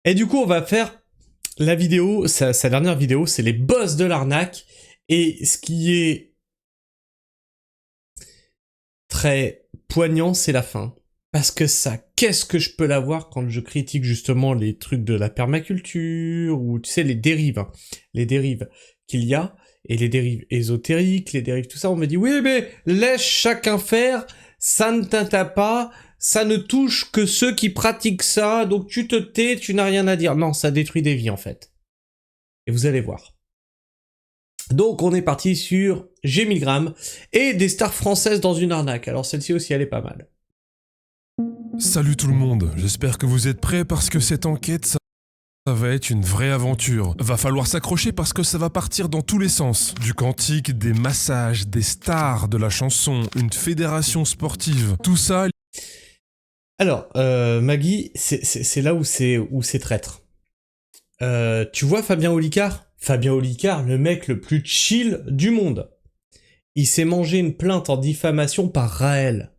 Et du coup, on va faire la vidéo, sa dernière vidéo, c'est les boss de l'arnaque. Et ce qui est très poignant, c'est la fin. Parce que ça, qu'est-ce que je peux l'avoir quand je critique justement les trucs de la permaculture, ou tu sais, les dérives, hein, les dérives qu'il y a, et les dérives ésotériques, les dérives tout ça, on me dit, oui, mais laisse chacun faire, ça ne t'atteint pas, ça ne touche que ceux qui pratiquent ça, donc tu te tais, tu n'as rien à dire. Non, ça détruit des vies en fait. Et vous allez voir. Donc on est parti sur G1000 et des stars françaises dans une arnaque. Alors celle-ci aussi elle est pas mal. Salut tout le monde, j'espère que vous êtes prêts parce que cette enquête, ça va être une vraie aventure. Va falloir s'accrocher parce que ça va partir dans tous les sens. Du quantique, des massages, des stars de la chanson, une fédération sportive, tout ça... Alors, Maggie, c'est là où c'est traître. Tu vois Fabien Olicard ? Fabien Olicard, le mec le plus chill du monde. Il s'est mangé une plainte en diffamation par Raël.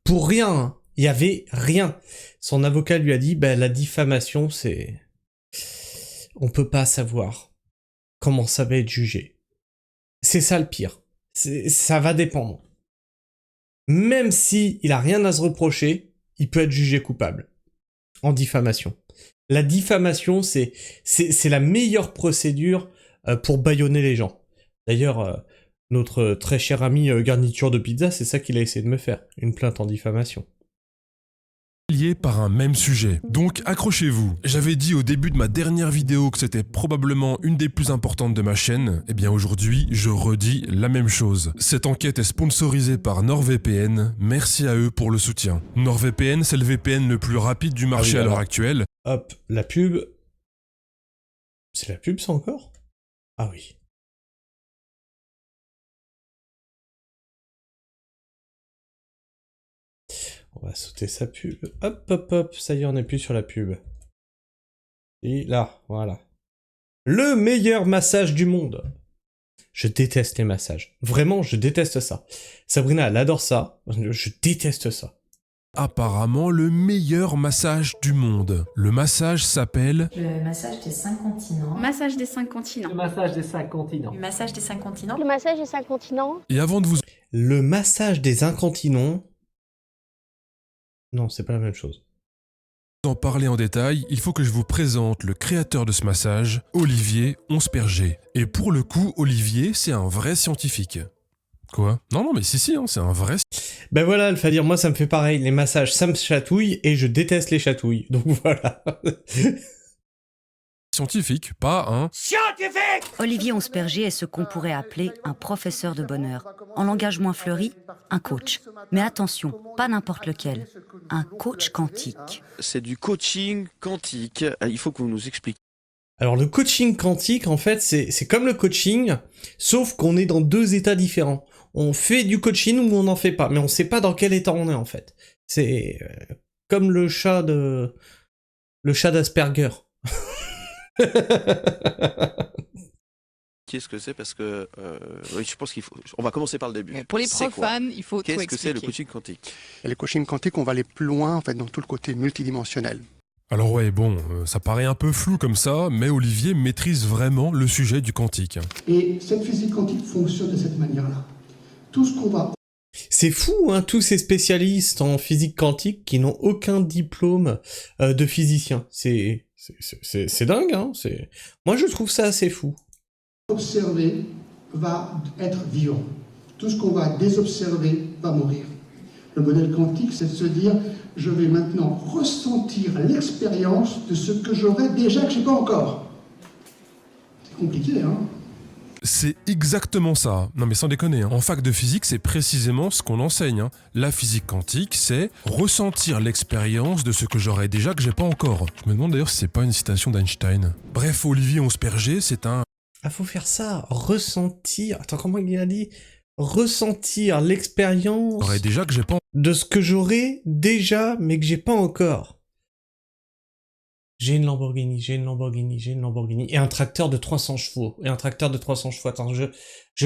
Pour rien, hein. Il y avait rien. Son avocat lui a dit, bah, la diffamation, c'est... On peut pas savoir comment ça va être jugé. C'est ça le pire. Ça va dépendre. Même si il a rien à se reprocher, il peut être jugé coupable. En diffamation. La diffamation, c'est la meilleure procédure pour bâillonner les gens. D'ailleurs, notre très cher ami Garniture de Pizza, c'est ça qu'il a essayé de me faire. Une plainte en diffamation. Lié par un même sujet. Donc accrochez-vous. J'avais dit au début de ma dernière vidéo que c'était probablement une des plus importantes de ma chaîne. Eh bien aujourd'hui, je redis la même chose. Cette enquête est sponsorisée par NordVPN. Merci à eux pour le soutien. NordVPN, c'est le VPN le plus rapide du marché à l'heure actuelle. Hop, la pub. C'est la pub ça encore ? Ah oui. On va sauter sa pub. Hop, hop, hop. Ça y est, on n'est plus sur la pub. Et là, voilà. Le meilleur massage du monde. Je déteste les massages. Vraiment, je déteste ça. Sabrina, elle adore ça. Je déteste ça. Apparemment le meilleur massage du monde. Le massage s'appelle... Le massage des 5 continents. Massage des 5 continents. Le massage des 5 continents. Le massage des 5 continents. Le massage des 5 continents. Et avant de vous... Le massage des incontinents... Non, c'est pas la même chose. En parler en détail, il faut que je vous présente le créateur de ce massage, Olivier Onsperger. Et pour le coup, Olivier, c'est un vrai scientifique. Quoi ? Non, mais si, hein, c'est un vrai... Ben voilà, Alphadir, moi ça me fait pareil. Les massages, ça me chatouille et je déteste les chatouilles. Donc voilà. Scientifique, pas un... Scientifique ! Olivier Onsperger est ce qu'on pourrait appeler un professeur de bonheur. En langage moins fleuri, un coach. Mais attention, pas n'importe lequel. Un coach quantique. C'est du coaching quantique. Il faut que vous nous expliquiez. Alors le coaching quantique, en fait, c'est comme le coaching, sauf qu'on est dans deux états différents. On fait du coaching ou on n'en fait pas, mais on sait pas dans quel état on est en fait. C'est comme le chat d'Asperger. Qu'est-ce que c'est parce que oui, je pense qu'il faut. On va commencer par le début. Pour les profanes, il faut tout expliquer. Qu'est-ce que c'est le coaching quantique? Et le coaching quantique, on va aller plus loin en fait dans tout le côté multidimensionnel. Alors ouais, bon, ça paraît un peu flou comme ça, mais Olivier maîtrise vraiment le sujet du quantique. Et cette physique quantique fonctionne de cette manière-là. Tout ce qu'on va... C'est fou, hein, tous ces spécialistes en physique quantique qui n'ont aucun diplôme de physicien. C'est dingue, hein. Moi, je trouve ça assez fou. Observer va être vivant. Tout ce qu'on va désobserver va mourir. Le modèle quantique, c'est de se dire, je vais maintenant ressentir l'expérience de ce que j'aurais déjà que je n'ai pas encore. C'est compliqué, hein? C'est exactement ça. Non mais sans déconner, hein. En fac de physique, c'est précisément ce qu'on enseigne. Hein. La physique quantique, c'est ressentir l'expérience de ce que j'aurais déjà que j'ai pas encore. Je me demande d'ailleurs si c'est pas une citation d'Einstein. Bref, Olivier Onsperger, c'est un... Ah, faut faire ça, ressentir... Attends, comment il a dit? Ressentir l'expérience j'aurais déjà que j'ai pas... de ce que j'aurais déjà, mais que j'ai pas encore. J'ai une Lamborghini, et un tracteur de 300 chevaux. Attends, je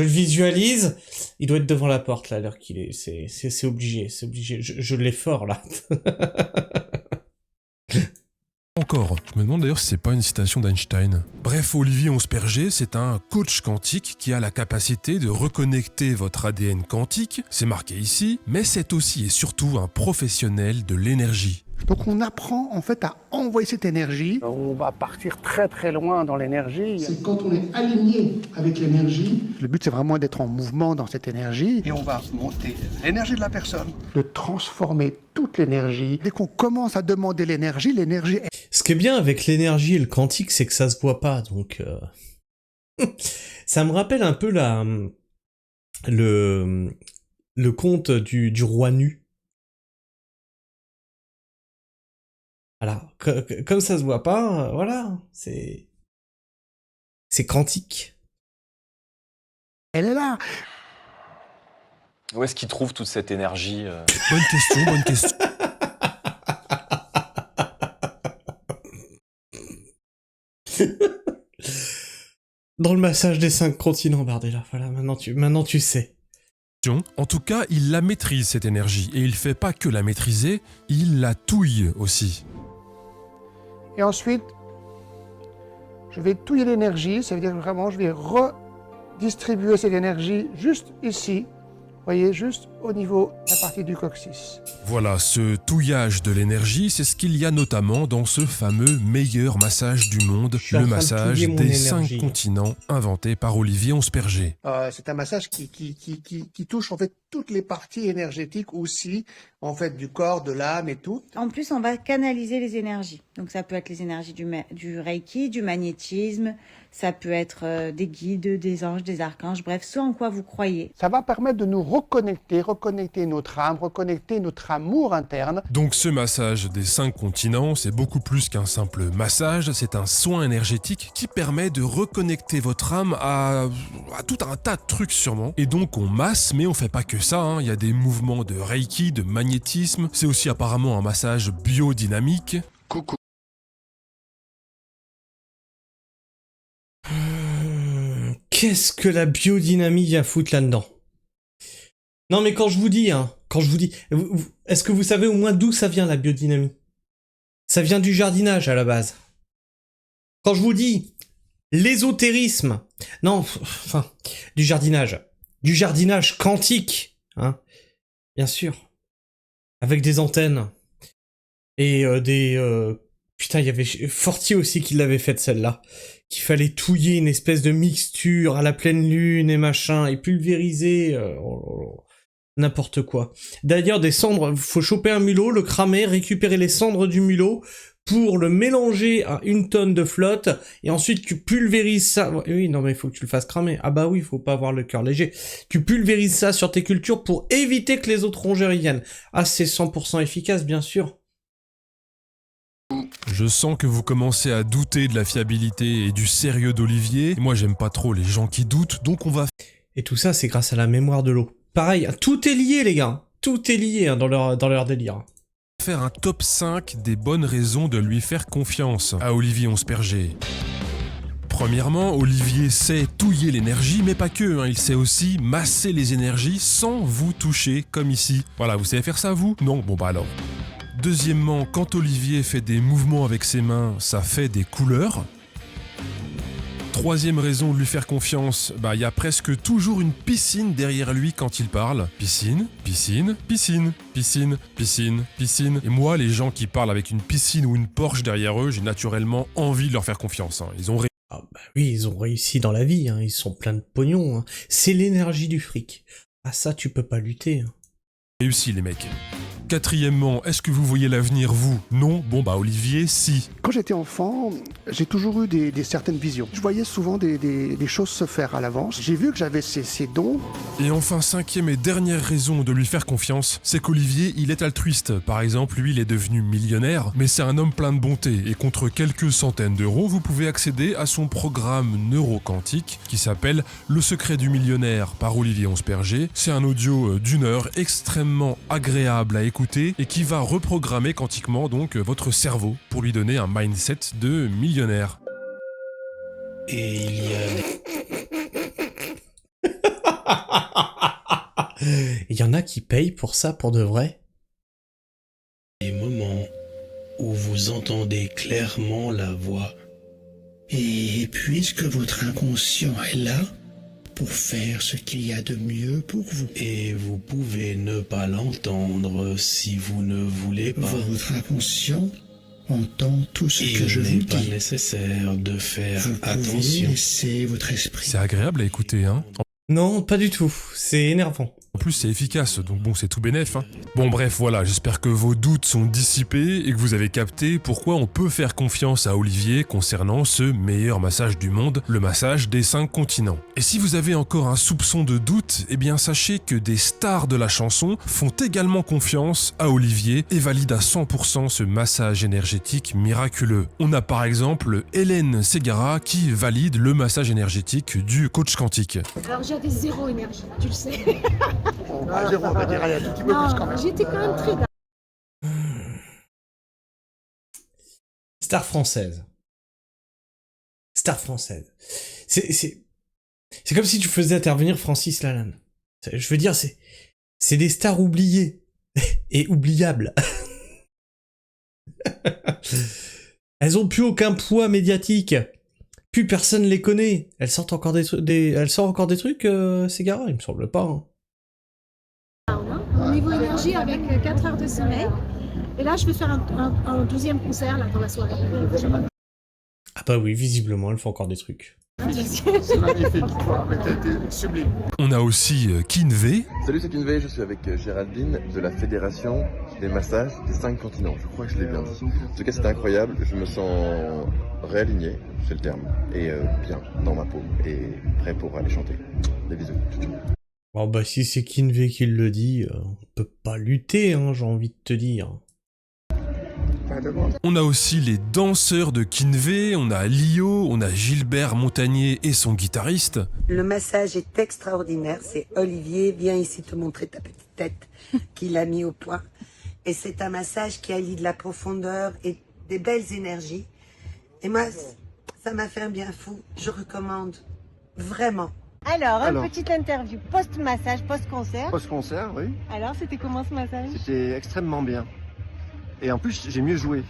le visualise. Il doit être devant la porte, là, à l'heure qu'il est. C'est obligé. Je l'ai fort, là. d'accord. Je me demande d'ailleurs si c'est pas une citation d'Einstein. Bref, Olivier Onsperger, c'est un coach quantique qui a la capacité de reconnecter votre ADN quantique, c'est marqué ici, mais c'est aussi et surtout un professionnel de l'énergie. Donc on apprend en fait à envoyer cette énergie. On va partir très très loin dans l'énergie. C'est quand on est aligné avec l'énergie, Le but c'est vraiment d'être en mouvement dans cette énergie. Et on va monter l'énergie de la personne. De transformer toute l'énergie. Dès qu'on commence à demander l'énergie, l'énergie... Ce qui est bien avec l'énergie et le quantique, c'est que ça se voit pas, donc... ça me rappelle un peu le conte du roi nu. Voilà, comme ça se voit pas, voilà, c'est quantique. Elle est là. Où est-ce qu'il trouve toute cette énergie Bonne question, bonne question. Dans le massage des 5 continents, Bardella, voilà, maintenant tu sais. En tout cas, il la maîtrise cette énergie, et il fait pas que la maîtriser, il la touille aussi. Et ensuite, je vais touiller l'énergie. Ça veut dire que vraiment, je vais redistribuer cette énergie juste ici. Vous voyez, juste au niveau de la partie du coccyx. Voilà, ce touillage de l'énergie, c'est ce qu'il y a notamment dans ce fameux meilleur massage du monde, le massage des 5 continents inventé par Olivier Onsperger. C'est un massage qui touche en fait toutes les parties énergétiques aussi, en fait du corps, de l'âme et tout. En plus, on va canaliser les énergies. Donc ça peut être les énergies du Reiki, du magnétisme, ça peut être des guides, des anges, des archanges, bref, ce en quoi vous croyez. Ça va permettre de nous reconnecter notre âme, reconnecter notre amour interne. Donc ce massage des 5 continents, c'est beaucoup plus qu'un simple massage, c'est un soin énergétique qui permet de reconnecter votre âme à tout un tas de trucs sûrement. Et donc on masse, mais on fait pas que ça, hein. Il y a des mouvements de Reiki, de magnétisme, c'est aussi apparemment un massage biodynamique. Coucou. Qu'est-ce que la biodynamie vient foutre là-dedans? Non mais quand je vous dis, est-ce que vous savez au moins d'où ça vient la biodynamie? Ça vient du jardinage à la base. Quand je vous dis l'ésotérisme, non, enfin, du jardinage quantique, hein, bien sûr, avec des antennes et putain, il y avait Fortier aussi qui l'avait faite celle-là, qu'il fallait touiller une espèce de mixture à la pleine lune et machin, et pulvériser, n'importe quoi. D'ailleurs, des cendres, faut choper un mulot, le cramer, récupérer les cendres du mulot, pour le mélanger à 1 tonne de flotte, et ensuite tu pulvérises ça. Oui, non mais il faut que tu le fasses cramer. Ah bah oui, il faut pas avoir le cœur léger. Tu pulvérises ça sur tes cultures pour éviter que les autres rongeurs y viennent. Ah, c'est 100% efficace, bien sûr. Je sens que vous commencez à douter de la fiabilité et du sérieux d'Olivier. Moi, j'aime pas trop les gens qui doutent, donc on va... Et tout ça, c'est grâce à la mémoire de l'eau. Pareil, tout est lié, les gars. Tout est lié hein, dans leur délire. Faire un top 5 des bonnes raisons de lui faire confiance à Olivier Onsperger. Premièrement, Olivier sait touiller l'énergie, mais pas que, hein, il sait aussi masser les énergies sans vous toucher, comme ici. Voilà, vous savez faire ça, vous? Non? Bon bah alors. Deuxièmement, quand Olivier fait des mouvements avec ses mains, ça fait des couleurs. Troisième raison de lui faire confiance, il y a presque toujours une piscine derrière lui quand il parle. Piscine, piscine, piscine, piscine, piscine, piscine. Et moi, les gens qui parlent avec une piscine ou une Porsche derrière eux, j'ai naturellement envie de leur faire confiance. Hein. Ah bah oui, ils ont réussi dans la vie, hein. Ils sont pleins de pognon. Hein. C'est l'énergie du fric. Ah ça, tu peux pas lutter. Hein. Réussi les mecs. Quatrièmement, est-ce que vous voyez l'avenir, vous? Non? Bon bah Olivier, si. Quand j'étais enfant, j'ai toujours eu des certaines visions. Je voyais souvent des choses se faire à l'avance. J'ai vu que j'avais ces dons. Et enfin, cinquième et dernière raison de lui faire confiance, c'est qu'Olivier, il est altruiste. Par exemple, lui, il est devenu millionnaire, mais c'est un homme plein de bonté. Et contre quelques centaines d'euros, vous pouvez accéder à son programme neuroquantique qui s'appelle Le secret du millionnaire par Olivier Onsperger. C'est un audio d'1 heure extrêmement agréable à écouter et qui va reprogrammer quantiquement donc votre cerveau pour lui donner un mindset de millionnaire. Et il y a... Il y en a qui payent pour ça, pour de vrai. Des moments où vous vous entendez clairement la voix. Et puisque votre inconscient est là pour faire ce qu'il y a de mieux pour vous. Et vous pouvez ne pas l'entendre si vous ne voulez pas. Votre inconscient entend tout ce que je vous dis. Il n'est pas nécessaire de faire attention. Vous pouvez laisser votre esprit. C'est agréable à écouter, hein. Non, pas du tout. C'est énervant. En plus, c'est efficace, donc bon, c'est tout bénef, hein. Bon bref, voilà, j'espère que vos doutes sont dissipés et que vous avez capté pourquoi on peut faire confiance à Olivier concernant ce meilleur massage du monde, le massage des 5 continents. Et si vous avez encore un soupçon de doute, eh bien sachez que des stars de la chanson font également confiance à Olivier et valident à 100% ce massage énergétique miraculeux. On a par exemple Hélène Ségara qui valide le massage énergétique du coach quantique. Alors j'avais 0 énergie, tu le sais. Zéro, on va dire, allez, un tout petit peu plus quand même. J'étais quand même très... Star française. Star française. C'est comme si tu faisais intervenir Francis Lalanne. Je veux dire, c'est des stars oubliées. Et oubliables. Elles ont plus aucun poids médiatique. Plus personne les connaît. Elles sortent encore elles sortent encore des trucs, Ségara? Il me semble pas, hein. Au niveau énergie avec 4 heures de sommeil. Et là, je vais faire un 12e concert là, dans la soirée. Ah bah oui, visiblement, elle fait encore des trucs. C'est magnifique, sublime. On a aussi Kinvé. Salut, c'est Kinvé, je suis avec Géraldine de la Fédération des massages des 5 continents. Je crois que je l'ai bien dit. En tout cas, c'était incroyable, je me sens réaligné, c'est le terme, et bien dans ma peau, et prêt pour aller chanter. Des bisous. Bon bah si c'est Kinvé qui le dit, on peut pas lutter, hein, j'ai envie de te dire. On a aussi les danseurs de Kinvé, on a Lio, on a Gilbert Montagnier et son guitariste. Le massage est extraordinaire, c'est Olivier, viens ici te montrer ta petite tête qu'il a mis au point. Et c'est un massage qui allie de la profondeur et des belles énergies. Et moi, ça m'a fait un bien fou, je recommande vraiment. Alors, une petite interview post-massage, post-concert. Post-concert, oui. Alors, c'était comment ce massage? C'était extrêmement bien. Et en plus, j'ai mieux joué.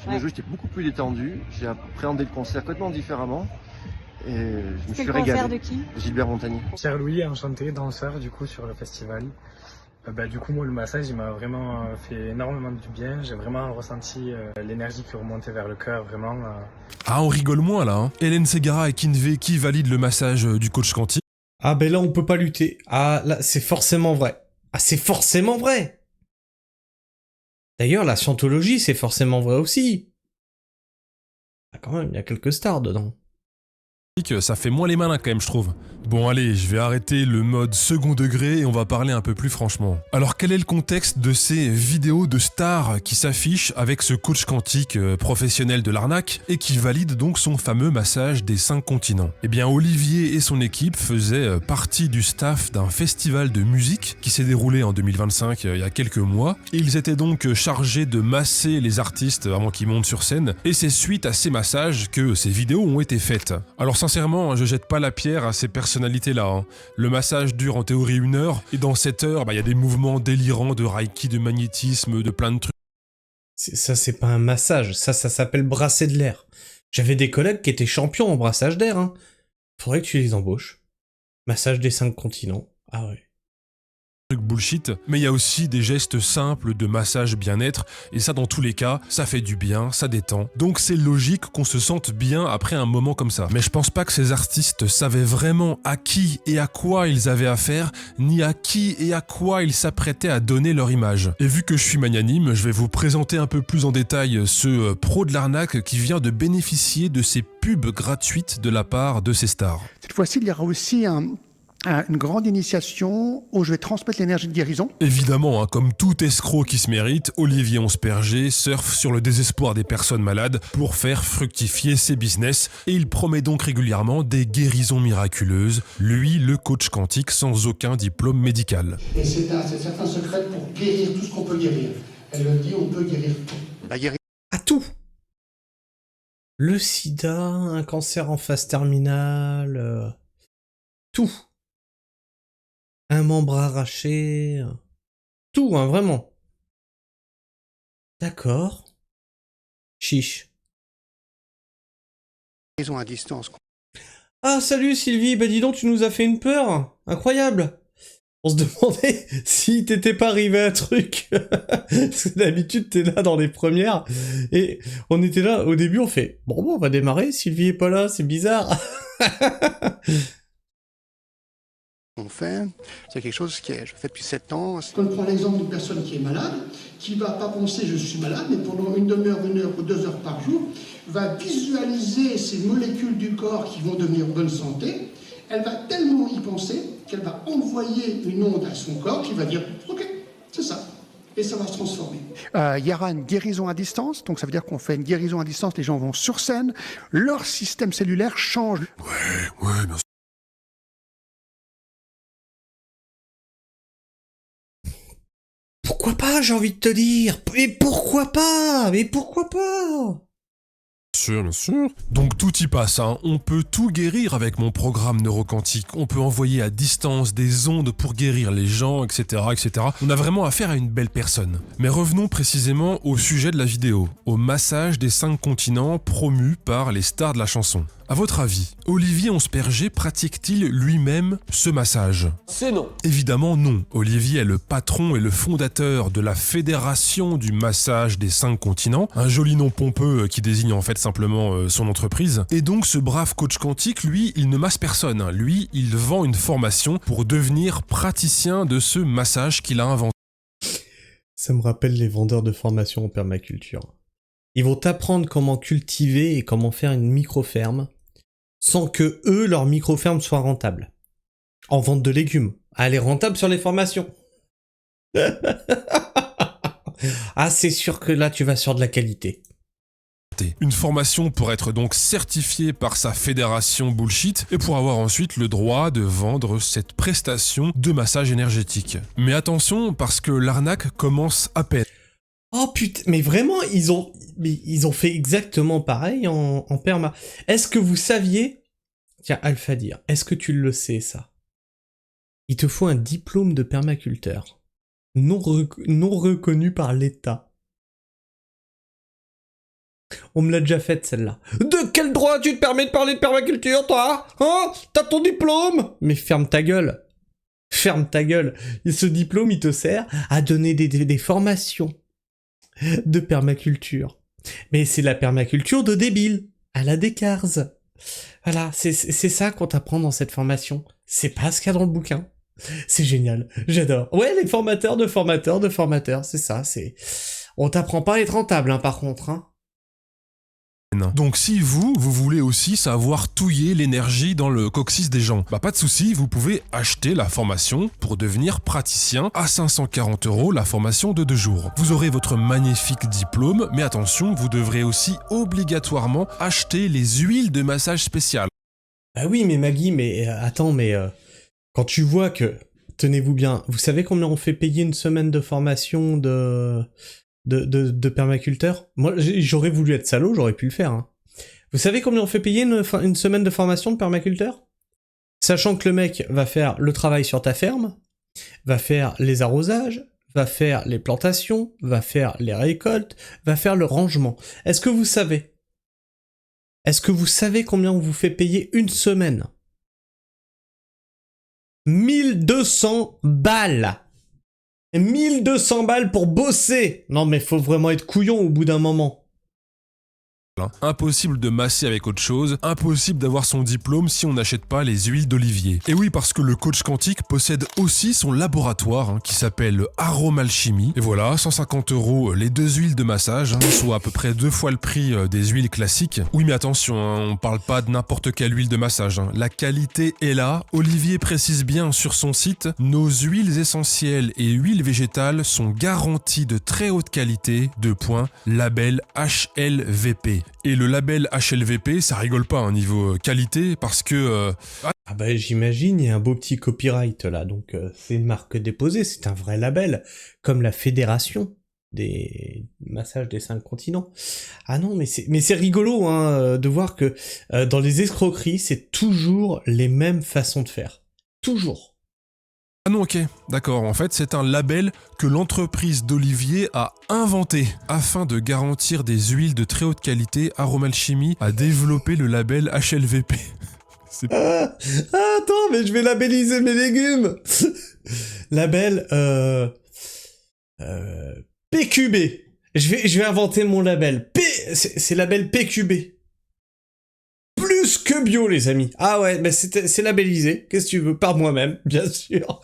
J'étais beaucoup plus détendu. J'ai appréhendé le concert complètement différemment. Et je me suis régalé. C'est le concert de qui? Gilbert Montagnier. Pierre-Louis, enchanté, danseur du coup sur le festival. Du coup, moi, le massage, il m'a vraiment fait énormément du bien. J'ai vraiment ressenti l'énergie qui remontait vers le cœur, vraiment. Ah, on rigole moins là, hein. Hélène Ségara et Kinvé qui valident le massage du coach quantique. Ah ben là, on peut pas lutter. Ah là, c'est forcément vrai. Ah, c'est forcément vrai. D'ailleurs, la scientologie, c'est forcément vrai aussi. Ah, quand même, il y a quelques stars dedans. Ça fait moins les malins quand même, je trouve. Bon allez, je vais arrêter le mode second degré et on va parler un peu plus franchement. Alors quel est le contexte de ces vidéos de stars qui s'affichent avec ce coach quantique professionnel de l'arnaque et qui valide donc son fameux massage des 5 continents? Eh bien Olivier et son équipe faisaient partie du staff d'un festival de musique qui s'est déroulé en 2025 il y a quelques mois. Et ils étaient donc chargés de masser les artistes avant qu'ils montent sur scène et c'est suite à ces massages que ces vidéos ont été faites. Alors sincèrement, je jette pas la pierre à ces personnalités-là, hein. Le massage dure en théorie 1 heure, et dans cette heure, y a des mouvements délirants de reiki, de magnétisme, de plein de trucs. Ça, c'est pas un massage, ça s'appelle brasser de l'air. J'avais des collègues qui étaient champions en brassage d'air, hein. Faudrait que tu les embauches. Massage des 5 continents. Ah ouais. Truc bullshit, mais il y a aussi des gestes simples de massage bien-être, et ça dans tous les cas, ça fait du bien, ça détend. Donc c'est logique qu'on se sente bien après un moment comme ça. Mais je pense pas que ces artistes savaient vraiment à qui et à quoi ils avaient affaire, ni à qui et à quoi ils s'apprêtaient à donner leur image. Et vu que je suis magnanime, je vais vous présenter un peu plus en détail ce pro de l'arnaque qui vient de bénéficier de ces pubs gratuites de la part de ces stars. Cette fois-ci, il y aura aussi une grande initiation où je vais transmettre l'énergie de guérison. Évidemment, hein, comme tout escroc qui se mérite, Olivier Onsperger surfe sur le désespoir des personnes malades pour faire fructifier ses business et il promet donc régulièrement des guérisons miraculeuses, lui le coach quantique sans aucun diplôme médical. Et c'est certains secrets pour guérir tout ce qu'on peut guérir. Elle le dit, on peut guérir tout. À tout. Le sida, un cancer en phase terminale, tout. Un membre arraché, tout, hein, vraiment. D'accord. Chiche. Guérison à distance. Ah, salut Sylvie, bah dis donc, tu nous as fait une peur. Incroyable. On se demandait si t'étais pas arrivé à un truc. Parce que d'habitude, t'es là dans les premières. Et on était là, au début, on fait, bon, on va démarrer, Sylvie est pas là, c'est bizarre. On fait, c'est quelque chose je fais depuis 7 ans. Quand on prend l'exemple d'une personne qui est malade, qui va pas penser je suis malade, mais pendant une demi-heure, 1 heure ou 2 heures par jour, va visualiser ces molécules du corps qui vont devenir bonne santé. Elle va tellement y penser qu'elle va envoyer une onde à son corps qui va dire ok, c'est ça. Et ça va se transformer. Il y aura une guérison à distance, donc ça veut dire qu'on fait une guérison à distance, les gens vont sur scène, leur système cellulaire change. Ouais, bien sûr. Pourquoi pas, j'ai envie de te dire. Mais pourquoi pas? Mais pourquoi pas? Bien sûr. Donc tout y passe, hein. On peut tout guérir avec mon programme neuroquantique. On peut envoyer à distance des ondes pour guérir les gens, etc., etc. On a vraiment affaire à une belle personne. Mais revenons précisément au sujet de la vidéo, au massage des 5 continents promu par les stars de la chanson. À votre avis, Olivier Ansperger pratique-t-il lui-même ce massage? C'est non. Évidemment non. Olivier est le patron et le fondateur de la Fédération du massage des 5 continents, un joli nom pompeux qui désigne en fait simplement son entreprise. Et donc ce brave coach quantique, lui, il ne masse personne. Lui, il vend une formation pour devenir praticien de ce massage qu'il a inventé. Ça me rappelle les vendeurs de formation en permaculture. Ils vont t'apprendre comment cultiver et comment faire une micro-ferme sans que eux, leur micro-ferme soit rentable. En vente de légumes. Elle est rentable sur les formations. Ah, c'est sûr que là, tu vas sur de la qualité. Une formation pour être donc certifié par sa fédération bullshit et pour avoir ensuite le droit de vendre cette prestation de massage énergétique. Mais attention, parce que l'arnaque commence à peine. Oh putain, mais vraiment, ils ont fait exactement pareil en perma. Est-ce que vous saviez... Tiens, Alpha dire, est-ce que tu le sais, ça? Il te faut un diplôme de permaculteur. Non reconnu par l'État. On me l'a déjà faite, celle-là. De quel droit tu te permets de parler de permaculture, toi? Hein? T'as ton diplôme? Mais ferme ta gueule. Ferme ta gueule. Et ce diplôme, il te sert à donner des formations de permaculture. Mais c'est la permaculture de débile, à la Descartes. Voilà, c'est ça qu'on t'apprend dans cette formation. C'est pas ce qu'il y a dans le bouquin. C'est génial, j'adore. Ouais, les formateurs de formateurs, c'est ça, c'est... On t'apprend pas à être rentable, hein, par contre, hein. Donc si vous voulez aussi savoir touiller l'énergie dans le coccyx des gens, bah pas de souci, vous pouvez acheter la formation pour devenir praticien à 540 € la formation de 2 jours. Vous aurez votre magnifique diplôme, mais attention, vous devrez aussi obligatoirement acheter les huiles de massage spéciales. Bah oui, mais Maggie, mais attends, mais quand tu vois que, tenez-vous bien, vous savez combien on fait payer une semaine de formation de permaculteur? Moi, j'aurais voulu être salaud, j'aurais pu le faire. Hein. Vous savez combien on fait payer une semaine de formation de permaculteur? Sachant que le mec va faire le travail sur ta ferme, va faire les arrosages, va faire les plantations, va faire les récoltes, va faire le rangement. Est-ce que vous savez combien on vous fait payer une semaine? 1200 balles! 1200 balles pour bosser! Non mais faut vraiment être couillon au bout d'un moment. Impossible de masser avec autre chose, impossible d'avoir son diplôme si on n'achète pas les huiles d'olivier. Et oui, parce que le coach quantique possède aussi son laboratoire qui s'appelle Aromalchimie. Et voilà, 150 € les 2 huiles de massage, soit à peu près 2 fois le prix des huiles classiques. Oui, mais attention, on parle pas de n'importe quelle huile de massage. La qualité est là. Olivier précise bien sur son site, nos huiles essentielles et huiles végétales sont garanties de très haute qualité, label HLVP. Et le label HLVP, ça rigole pas niveau qualité, parce que... Ah bah j'imagine, il y a un beau petit copyright là, donc c'est une marque déposée, c'est un vrai label, comme la Fédération des massages des 5 continents. Ah non, mais c'est rigolo hein, de voir que dans les escroqueries, c'est toujours les mêmes façons de faire. Toujours. Ah non, ok, d'accord. En fait, c'est un label que l'entreprise d'Olivier a inventé afin de garantir des huiles de très haute qualité. Aromalchimie a développé le label HLVP. Attends, mais je vais labelliser mes légumes. Label PQB. Je vais inventer mon label. C'est label PQB. Plus que bio, les amis. Ah ouais, mais c'est labellisé. Qu'est-ce que tu veux? Par moi-même, bien sûr.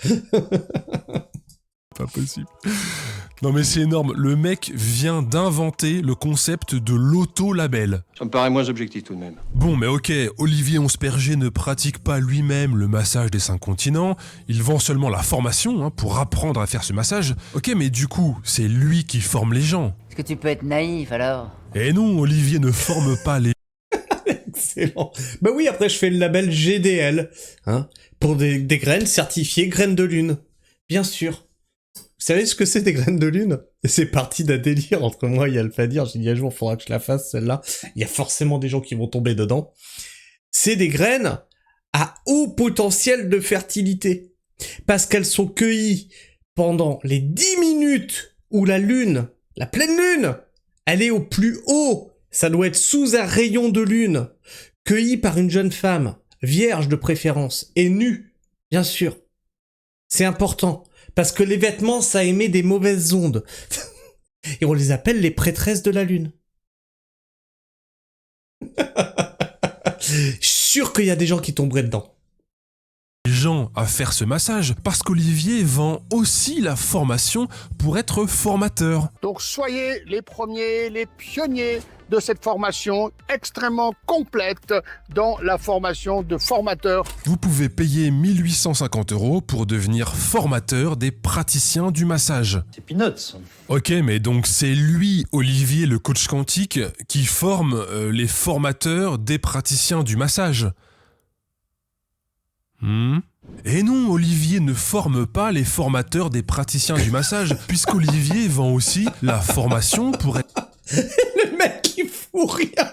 Pas possible. Non mais c'est énorme. Le mec vient d'inventer le concept de l'auto-label. Ça me paraît moins objectif tout de même. Bon, mais ok, Olivier Onsperger ne pratique pas lui-même le massage des 5 continents. Il vend seulement la formation pour apprendre à faire ce massage. Ok, mais du coup, c'est lui qui forme les gens. Est-ce que tu peux être naïf alors? Eh non, Olivier ne forme pas les... Excellent. Bah oui, après je fais le label GDL, pour des graines certifiées graines de lune. Bien sûr. Vous savez ce que c'est des graines de lune? C'est parti d'un délire entre moi et Alphadir. J'ai dit un jour, faudra que je la fasse celle-là. Il y a forcément des gens qui vont tomber dedans. C'est des graines à haut potentiel de fertilité. Parce qu'elles sont cueillies pendant les 10 minutes où la lune, la pleine lune, elle est au plus haut. Ça doit être sous un rayon de lune, cueilli par une jeune femme, vierge de préférence, et nue, bien sûr. C'est important, parce que les vêtements, ça émet des mauvaises ondes. Et on les appelle les prêtresses de la lune. Je suis sûr qu'il y a des gens qui tomberaient dedans. gens à faire ce massage, parce qu'Olivier vend aussi la formation pour être formateur. Donc soyez les premiers, les pionniers de cette formation extrêmement complète dans la formation de formateur. Vous pouvez payer 1 850 € pour devenir formateur des praticiens du massage. C'est peanuts. Ok, mais donc c'est lui, Olivier, le coach quantique, qui forme les formateurs des praticiens du massage. Et non, Olivier ne forme pas les formateurs des praticiens du massage, puisqu'Olivier vend aussi la formation pour être... Le mec, il fout rien.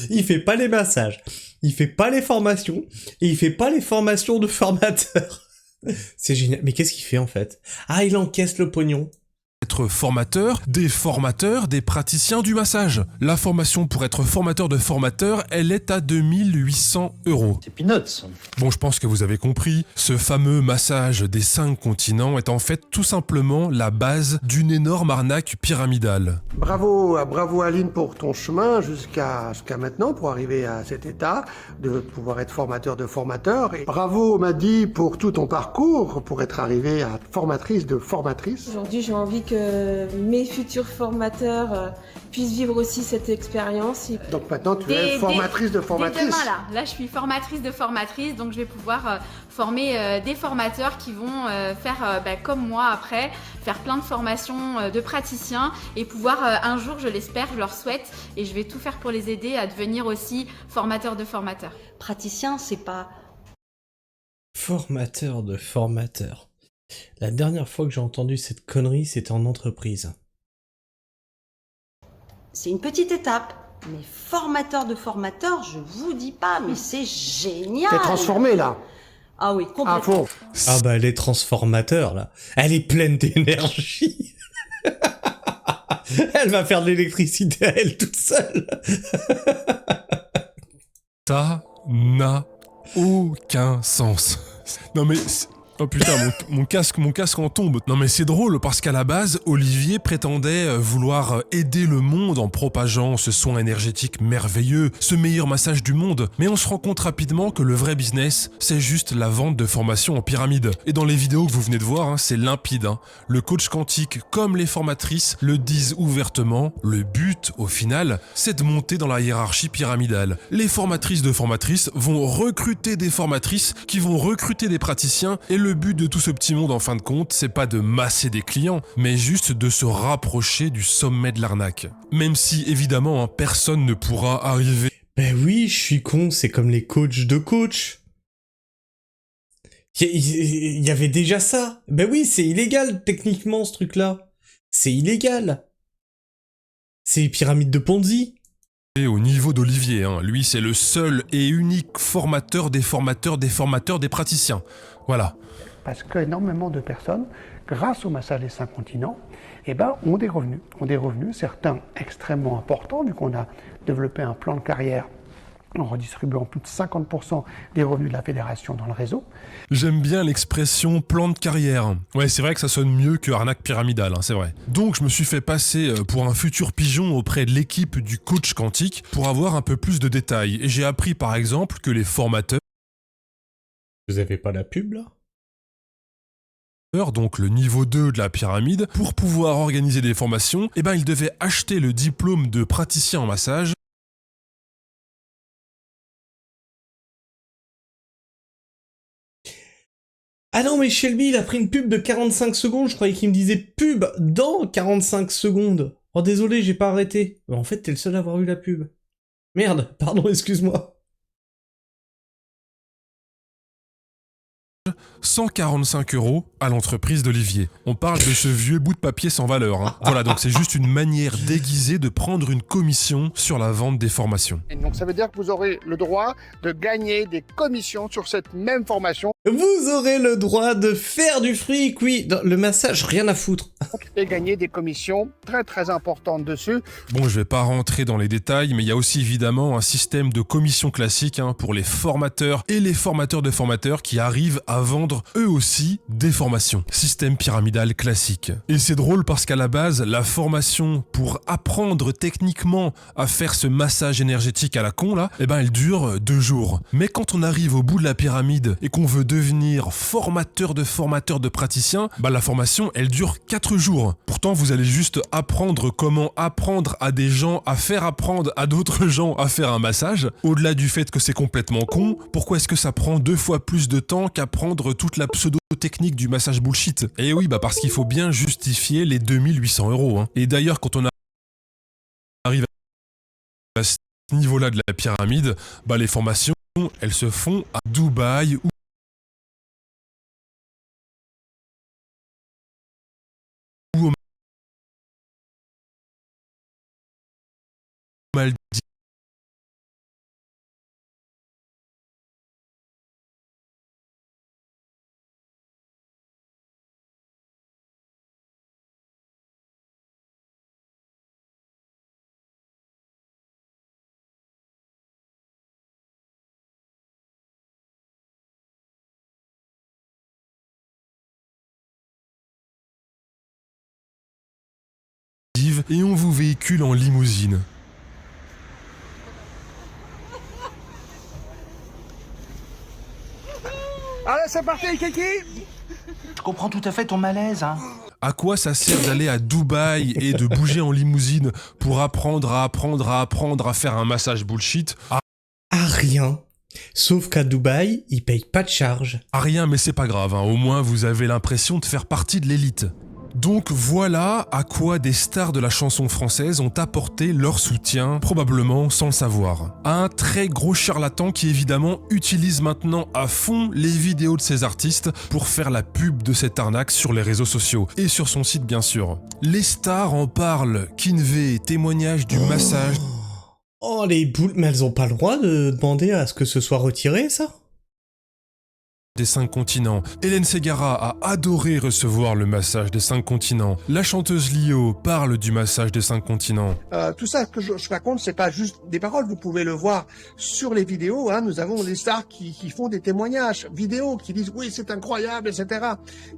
Il fait pas les massages, il fait pas les formations, et il fait pas les formations de formateurs. C'est génial. Mais qu'est-ce qu'il fait en fait? Ah, il encaisse le pognon. Être formateur des praticiens du massage. La formation pour être formateur de formateurs, elle est à 2 800 €. C'est peanuts. Bon, je pense que vous avez compris, ce fameux massage des 5 continents est en fait tout simplement la base d'une énorme arnaque pyramidale. Bravo Aline pour ton chemin jusqu'à maintenant pour arriver à cet état de pouvoir être formateur de formateurs. Et bravo Madi pour tout ton parcours pour être arrivé à formatrice de formatrice. Aujourd'hui, j'ai envie que mes futurs formateurs puissent vivre aussi cette expérience. Donc maintenant, tu es formatrice de formatrice. Dès demain, là, je suis formatrice de formatrice, donc je vais pouvoir former des formateurs qui vont faire comme moi après, faire plein de formations de praticiens et pouvoir un jour, je l'espère, je leur souhaite, et je vais tout faire pour les aider à devenir aussi formateurs de formateurs. Praticien, c'est pas... Formateur de formateurs. La dernière fois que j'ai entendu cette connerie, c'était en entreprise. C'est une petite étape. Mais formateur de formateur, je vous dis pas, mais c'est génial. T'es transformé là. Ah oui, complètement. À fond. Ah bah elle est transformateur là. Elle est pleine d'énergie. Elle va faire de l'électricité à elle toute seule. Ça n'a aucun sens. Non mais... Oh putain, mon casque en tombe. Non mais c'est drôle parce qu'à la base, Olivier prétendait vouloir aider le monde en propageant ce soin énergétique merveilleux, ce meilleur massage du monde. Mais on se rend compte rapidement que le vrai business, c'est juste la vente de formations en pyramide. Et dans les vidéos que vous venez de voir, c'est limpide. Le coach quantique comme les formatrices le disent ouvertement, le but au final, c'est de monter dans la hiérarchie pyramidale. Les formatrices de formatrices vont recruter des formatrices qui vont recruter des praticiens et le but de tout ce petit monde en fin de compte, c'est pas de masser des clients, mais juste de se rapprocher du sommet de l'arnaque. Même si évidemment, personne ne pourra arriver. Ben oui, je suis con, c'est comme les coachs de coach. Il y avait déjà ça. Ben oui, c'est illégal techniquement ce truc-là. C'est illégal. C'est les pyramides de Ponzi. Et au niveau d'Olivier, lui c'est le seul et unique formateur des formateurs des praticiens. Voilà. parce qu'énormément de personnes, grâce au massage des 5 continents, ont des revenus. Certains extrêmement importants, vu qu'on a développé un plan de carrière en redistribuant plus de 50% des revenus de la fédération dans le réseau. J'aime bien l'expression plan de carrière. Ouais, c'est vrai que ça sonne mieux que arnaque pyramidale, c'est vrai. Donc je me suis fait passer pour un futur pigeon auprès de l'équipe du coach quantique pour avoir un peu plus de détails. Et j'ai appris par exemple que les formateurs... Vous avez pas la pub là ? Donc le niveau 2 de la pyramide, pour pouvoir organiser des formations, ils devaient acheter le diplôme de praticien en massage. Ah non, mais Shelby, il a pris une pub de 45 secondes. Je croyais qu'il me disait pub dans 45 secondes. Oh, désolé, j'ai pas arrêté. En fait, t'es le seul à avoir eu la pub. Merde, pardon, excuse-moi. 145 € à l'entreprise d'Olivier. On parle de ce vieux bout de papier sans valeur. Voilà, donc c'est juste une manière déguisée de prendre une commission sur la vente des formations. Et donc ça veut dire que vous aurez le droit de gagner des commissions sur cette même formation. Vous aurez le droit de faire du fric, oui. Dans le massage, rien à foutre. Et gagner des commissions très très importantes dessus. Bon, je vais pas rentrer dans les détails, mais il y a aussi évidemment un système de commission classique pour les formateurs et les formateurs de formateurs qui arrivent à vendre eux aussi des formations. Système pyramidal classique. Et c'est drôle parce qu'à la base, la formation pour apprendre techniquement à faire ce massage énergétique à la con là, elle dure 2 jours. Mais quand on arrive au bout de la pyramide et qu'on veut devenir formateur de praticien, la formation elle dure 4 jours. Pourtant vous allez juste apprendre comment apprendre à des gens à faire apprendre à d'autres gens à faire un massage. Au-delà du fait que c'est complètement con, pourquoi est-ce que ça prend 2 fois plus de temps qu'apprendre toute la pseudo-technique du massage bullshit? Et oui, parce qu'il faut bien justifier les 2800 €. Et d'ailleurs, quand on arrive à ce niveau-là de la pyramide, les formations, elles se font à Dubaï ou aux Maldives. Et on vous véhicule en limousine. Allez, c'est parti, Kiki! Je comprends tout à fait ton malaise, À quoi ça sert d'aller à Dubaï et de bouger en limousine pour apprendre à faire un massage bullshit? À rien. Sauf qu'à Dubaï, ils payent pas de charge. À rien, mais c'est pas grave, au moins vous avez l'impression de faire partie de l'élite. Donc voilà à quoi des stars de la chanson française ont apporté leur soutien, probablement sans le savoir. Un très gros charlatan qui évidemment utilise maintenant à fond les vidéos de ces artistes pour faire la pub de cette arnaque sur les réseaux sociaux et sur son site bien sûr. Les stars en parlent, Kinvey, témoignage du massage. Oh les boules, mais elles ont pas le droit de demander à ce que ce soit retiré ça ? Des 5 continents. Hélène Ségara a adoré recevoir le massage des 5 continents. La chanteuse Lio parle du massage des 5 continents. Tout ça que je raconte, c'est pas juste des paroles, vous pouvez le voir sur les vidéos. Nous avons des stars qui font des témoignages vidéo, qui disent oui c'est incroyable, etc.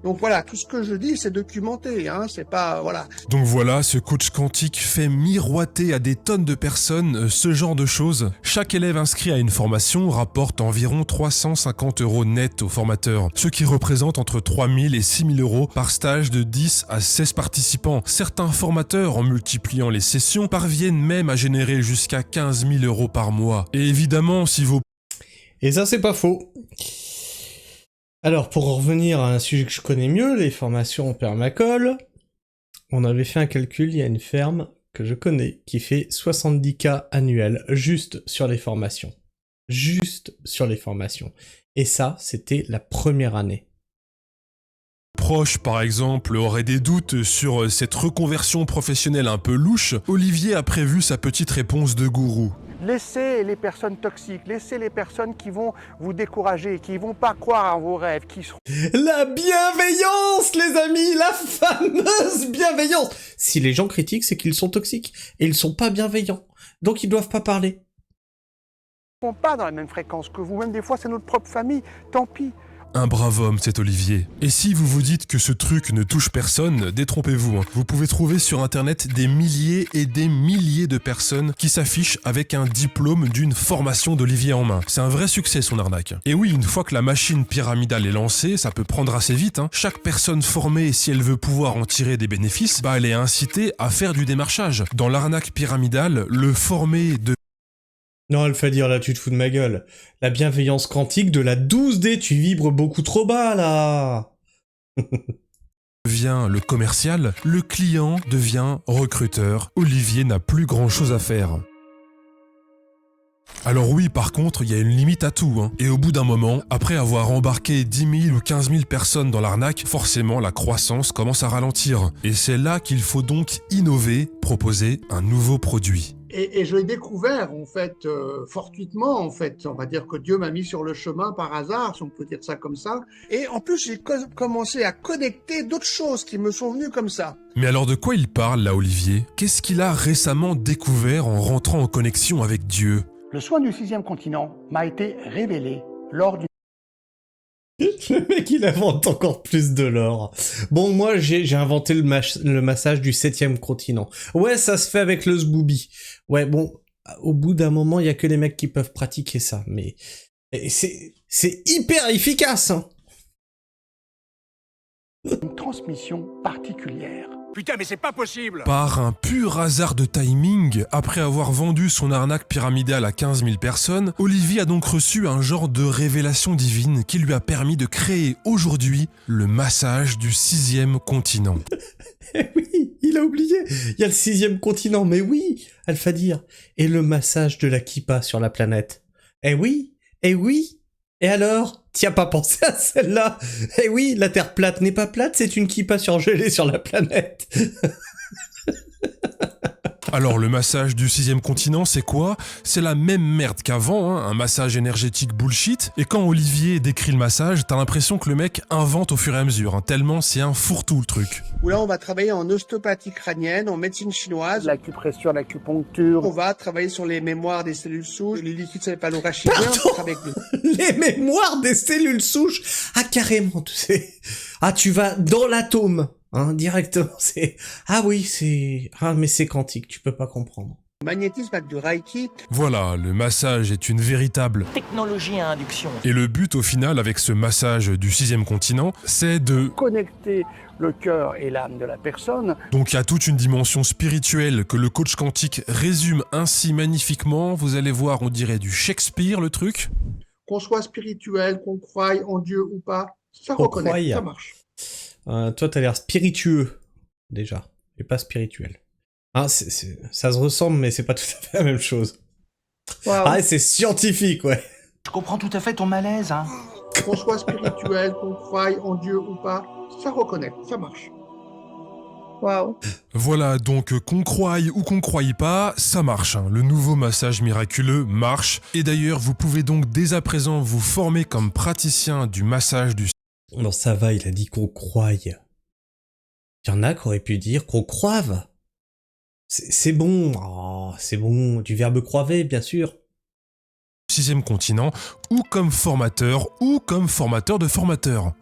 Donc voilà, tout ce que je dis c'est documenté, c'est pas voilà. Donc voilà, ce coach quantique fait miroiter à des tonnes de personnes ce genre de choses. Chaque élève inscrit à une formation rapporte environ 350 € net aux formateurs, ce qui représente entre 3 000 et 6 000 € par stage de 10 à 16 participants. Certains formateurs, en multipliant les sessions, parviennent même à générer jusqu'à 15 000 € par mois. Et évidemment, si vos... Et ça, c'est pas faux. Alors, pour en revenir à un sujet que je connais mieux, les formations en permacole, on avait fait un calcul, il y a une ferme que je connais qui fait 70K annuels juste sur les formations. Juste sur les formations. Et ça, c'était la première année. Proche, par exemple, aurait des doutes sur cette reconversion professionnelle un peu louche. Olivier a prévu sa petite réponse de gourou. Laissez les personnes toxiques, laissez les personnes qui vont vous décourager, qui ne vont pas croire en vos rêves, qui seront... La bienveillance, les amis, la fameuse bienveillance. Si les gens critiquent, c'est qu'ils sont toxiques et ils sont pas bienveillants. Donc ils doivent pas parler. Ils ne sont pas dans la même fréquence que vous, même des fois c'est notre propre famille, tant pis. Un brave homme, cet Olivier. Et si vous vous dites que ce truc ne touche personne, détrompez-vous. Vous pouvez trouver sur internet des milliers et des milliers de personnes qui s'affichent avec un diplôme d'une formation d'Olivier en main. C'est un vrai succès son arnaque. Et oui, une fois que la machine pyramidale est lancée, ça peut prendre assez vite. Chaque personne formée, si elle veut pouvoir en tirer des bénéfices, elle est incitée à faire du démarchage. Dans l'arnaque pyramidale, le formé de... Non, elle fait dire là, tu te fous de ma gueule. La bienveillance quantique de la 12D, tu vibres beaucoup trop bas là. Devient le commercial, le client devient recruteur. Olivier n'a plus grand chose à faire. Alors oui, par contre, il y a une limite à tout. Et au bout d'un moment, après avoir embarqué 10 000 ou 15 000 personnes dans l'arnaque, forcément la croissance commence à ralentir. Et c'est là qu'il faut donc innover, proposer un nouveau produit. Et je l'ai découvert, en fait, fortuitement, en fait. On va dire que Dieu m'a mis sur le chemin par hasard, si on peut dire ça comme ça. Et en plus, j'ai commencé à connecter d'autres choses qui me sont venues comme ça. Mais alors de quoi il parle, là, Olivier? Qu'est-ce qu'il a récemment découvert en rentrant en connexion avec Dieu? Le soin du 6e continent m'a été révélé lors d'une... Le mec, il invente encore plus de l'or. Bon, moi, j'ai inventé le massage du 7e continent. Ouais, ça se fait avec le zboubi. Ouais, bon, au bout d'un moment, il y a que les mecs qui peuvent pratiquer ça, mais c'est hyper efficace, hein. Une transmission particulière. Putain, mais c'est pas possible! Par un pur hasard de timing, après avoir vendu son arnaque pyramidale à 15 000 personnes, Olivier a donc reçu un genre de révélation divine qui lui a permis de créer aujourd'hui le massage du 6e continent. Eh oui, il a oublié. Il y a le 6e continent, mais oui, Alphadir. Et le massage de la kippa sur la planète. Eh oui, eh oui. Et alors, t'y as pas pensé à celle-là? Eh oui, la Terre plate n'est pas plate, c'est une kippa surgelée sur la planète. Alors le massage du 6e continent, c'est quoi? C'est la même merde qu'avant, un massage énergétique bullshit. Et quand Olivier décrit le massage, t'as l'impression que le mec invente au fur et à mesure, tellement c'est un fourre-tout le truc. Où là, on va travailler en ostéopathie crânienne, en médecine chinoise. L'acupression, l'acupuncture. On va travailler sur les mémoires des cellules souches, les liquides céphalorachidien. Pardon, les mémoires des cellules souches. Ah, carrément, tu sais. Ah, tu vas dans l'atome. Hein, directement, c'est... Ah oui, c'est... Ah, mais c'est quantique, tu peux pas comprendre. Magnétisme avec du Reiki. Voilà, le massage est une véritable technologie à induction. Et le but au final avec ce massage du 6e continent, c'est de connecter le cœur et l'âme de la personne. Donc il y a toute une dimension spirituelle que le coach quantique résume ainsi magnifiquement. Vous allez voir, on dirait du Shakespeare le truc. Qu'on soit spirituel, qu'on croie en Dieu ou pas, ça reconnaît, ça marche. Toi, t'as l'air spiritueux, déjà, et pas spirituel. Ah, ça se ressemble, mais c'est pas tout à fait la même chose. Wow. Ah, c'est scientifique, ouais. Je comprends tout à fait ton malaise, hein. Qu'on soit spirituel, qu'on croie en Dieu ou pas, ça reconnaît, ça marche. Waouh. Voilà, donc qu'on croie ou qu'on croie pas, ça marche. Le nouveau massage miraculeux marche. Et d'ailleurs, vous pouvez donc dès à présent vous former comme praticien du massage du... Non, ça va, il a dit qu'on croie. Il y en a qui auraient pu dire qu'on croive. C'est bon. Oh, c'est bon. Du verbe croiver, bien sûr. 6e continent, ou comme formateur de formateurs.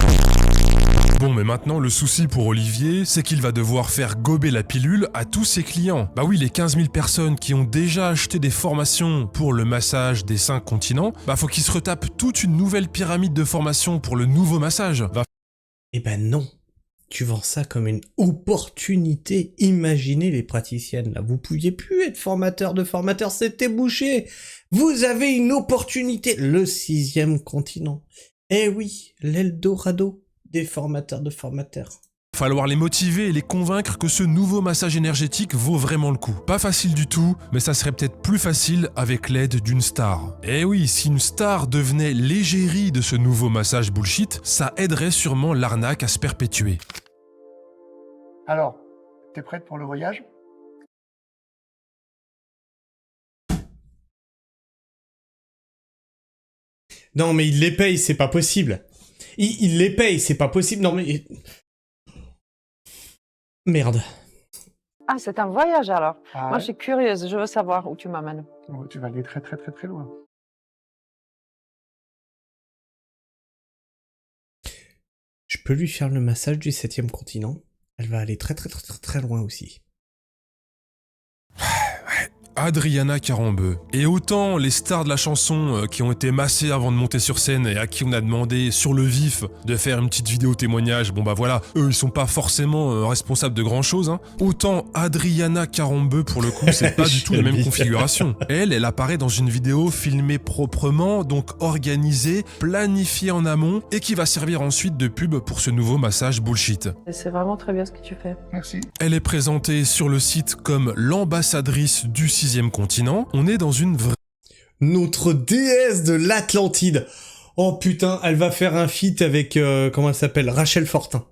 Bon, mais maintenant, le souci pour Olivier, c'est qu'il va devoir faire gober la pilule à tous ses clients. Bah oui, les 15 000 personnes qui ont déjà acheté des formations pour le massage des 5 continents, bah faut qu'ils se retapent toute une nouvelle pyramide de formation pour le nouveau massage. Eh ben non. Tu vends ça comme une opportunité. Imaginez les praticiennes, là. Vous pouviez plus être formateur de formateurs, c'était bouché. Vous avez une opportunité. Le 6e continent. Eh oui, l'Eldorado des formateurs de formateurs. Falloir les motiver et les convaincre que ce nouveau massage énergétique vaut vraiment le coup. Pas facile du tout, mais ça serait peut-être plus facile avec l'aide d'une star. Et oui, si une star devenait l'égérie de ce nouveau massage bullshit, ça aiderait sûrement l'arnaque à se perpétuer. Alors, t'es prête pour le voyage ? Non, mais il les paye, c'est pas possible. Il les paye, c'est pas possible. Non, mais... Merde. Ah, c'est un voyage alors. Ah Moi, ouais. je suis curieuse, je veux savoir où tu m'amènes. Oh, tu vas aller très très très très loin. Je peux lui faire le massage du 7e continent. Elle va aller très très très très très loin aussi. Adriana Carambeu. Et autant les stars de la chanson qui ont été massées avant de monter sur scène et à qui on a demandé sur le vif de faire une petite vidéo témoignage, bon bah voilà, eux ils sont pas forcément responsables de grand chose, hein. Autant Adriana Carambeu pour le coup c'est pas du tout la même configuration. Elle apparaît dans une vidéo filmée proprement, donc organisée, planifiée en amont et qui va servir ensuite de pub pour ce nouveau massage bullshit. C'est vraiment très bien ce que tu fais. Merci. Elle est présentée sur le site comme l'ambassadrice du 6e continent. On est dans une vraie... Notre déesse de l'Atlantide. Oh putain, elle va faire un feat avec... comment elle s'appelle? Rachel Fortin.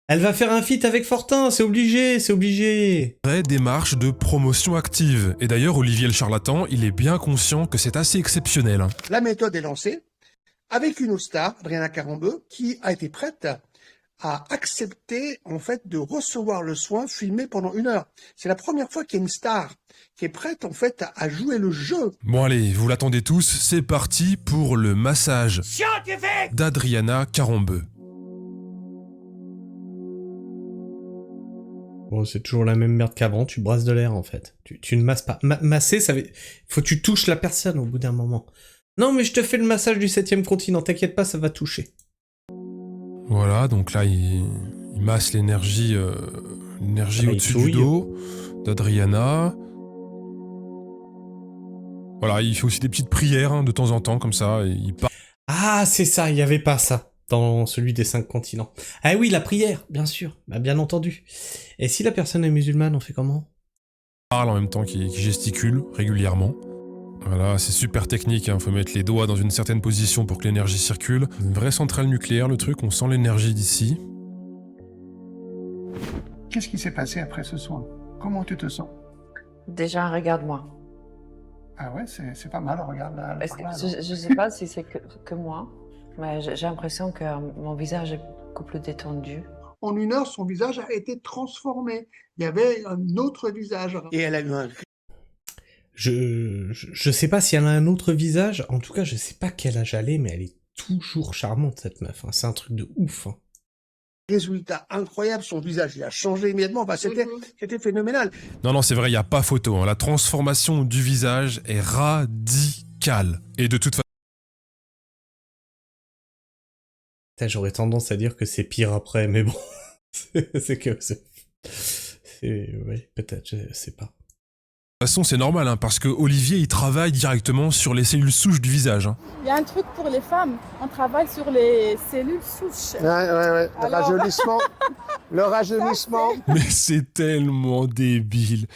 Elle va faire un feat avec Fortin, c'est obligé, c'est obligé. vraie démarche de promotion active. Et d'ailleurs, Olivier le charlatan, il est bien conscient que c'est assez exceptionnel, hein. La méthode est lancée avec une autre star, Adriana Carambeu, qui a été prête à accepter en fait de recevoir le soin filmé pendant 1 heure. C'est la première fois qu'il y a une star qui est prête en fait à jouer le jeu. Bon allez, vous l'attendez tous, c'est parti pour le massage d'Adriana Carambeu. Bon, c'est toujours la même merde qu'avant, tu brasses de l'air en fait. Tu ne masses pas. Masser, ça veut... Faut que tu touches la personne au bout d'un moment. Non mais je te fais le massage du 7e continent, t'inquiète pas, ça va toucher. Voilà, donc là, il masse l'énergie au-dessus du dos d'Adriana. Voilà, il fait aussi des petites prières hein, de temps en temps, comme ça. Et il Ah, c'est ça, il y avait pas ça dans celui des 5 continents. Ah oui, la prière, bien sûr, bah, bien entendu. Et si la personne est musulmane, on fait comment? parle en même temps qu'il gesticule régulièrement. Voilà, c'est super technique, hein. Faut mettre les doigts dans une certaine position pour que l'énergie circule. Une vraie centrale nucléaire, le truc, on sent l'énergie d'ici. Qu'est-ce qui s'est passé après ce soin? Comment tu te sens? Déjà, regarde-moi. Ah ouais, c'est pas mal, regarde là. Parce que je sais pas si c'est que moi, mais j'ai l'impression que mon visage est beaucoup plus détendu. En 1 heure, son visage a été transformé. Il y avait un autre visage. Et elle a eu un... Je sais pas si elle a un autre visage, en tout cas je sais pas quel âge elle est, mais elle est toujours charmante cette meuf, hein. C'est un truc de ouf. Hein. Résultat incroyable, son visage il a changé immédiatement, enfin, c'était phénoménal. Non, c'est vrai, il n'y a pas photo, hein. La transformation du visage est radicale. Et de toute façon... J'aurais tendance à dire que c'est pire après, mais bon, c'est que... Oui, peut-être, je sais pas. De toute façon, c'est normal, hein, parce que Olivier, il travaille directement sur les cellules souches du visage. Hein. Il y a un truc pour les femmes, on travaille sur les cellules souches. Ouais. Alors... Rajeunissement. Le rajeunissement. Mais c'est tellement débile.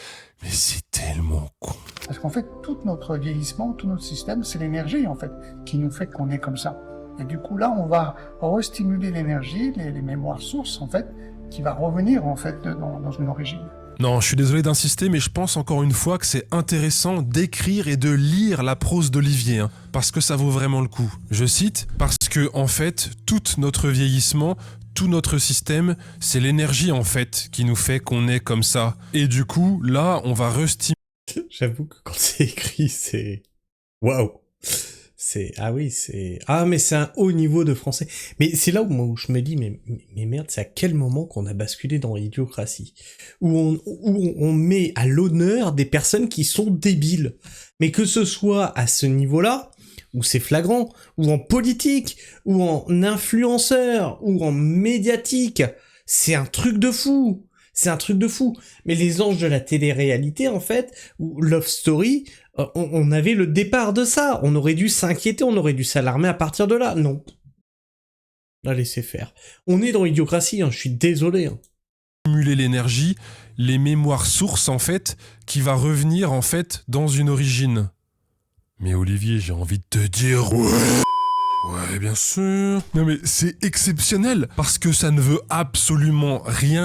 Mais c'est tellement con. Parce qu'en fait, tout notre vieillissement, tout notre système, c'est l'énergie, en fait, qui nous fait qu'on est comme ça. Et du coup, là, on va restimuler l'énergie, les mémoires sources, en fait, qui va revenir, en fait, dans une origine. Non, je suis désolé d'insister, mais je pense encore une fois que c'est intéressant d'écrire et de lire la prose d'Olivier, hein, parce que ça vaut vraiment le coup. Je cite, parce que, en fait, tout notre vieillissement, tout notre système, c'est l'énergie, en fait, qui nous fait qu'on est comme ça. Et du coup, là, on va restimuler... J'avoue que quand c'est écrit, c'est... Waouh! Ah oui, c'est... Ah, mais c'est un haut niveau de français. Mais c'est là où je me dis, mais merde, c'est à quel moment qu'on a basculé dans l'idiocratie? Où on met à l'honneur des personnes qui sont débiles. Mais que ce soit à ce niveau-là, où c'est flagrant, ou en politique, ou en influenceur, ou en médiatique, c'est un truc de fou. C'est un truc de fou. Mais les anges de la télé-réalité, en fait, ou Love Story, on avait le départ de ça. On aurait dû s'inquiéter, on aurait dû s'alarmer à partir de là. Non. La laisser faire. On est dans l'idiocratie, hein, je suis désolé. Hein. Stimuler l'énergie, les mémoires sources, en fait, qui va revenir, en fait, dans une origine. Mais Olivier, j'ai envie de te dire... Ouais, bien sûr. Non mais c'est exceptionnel, parce que ça ne veut absolument rien.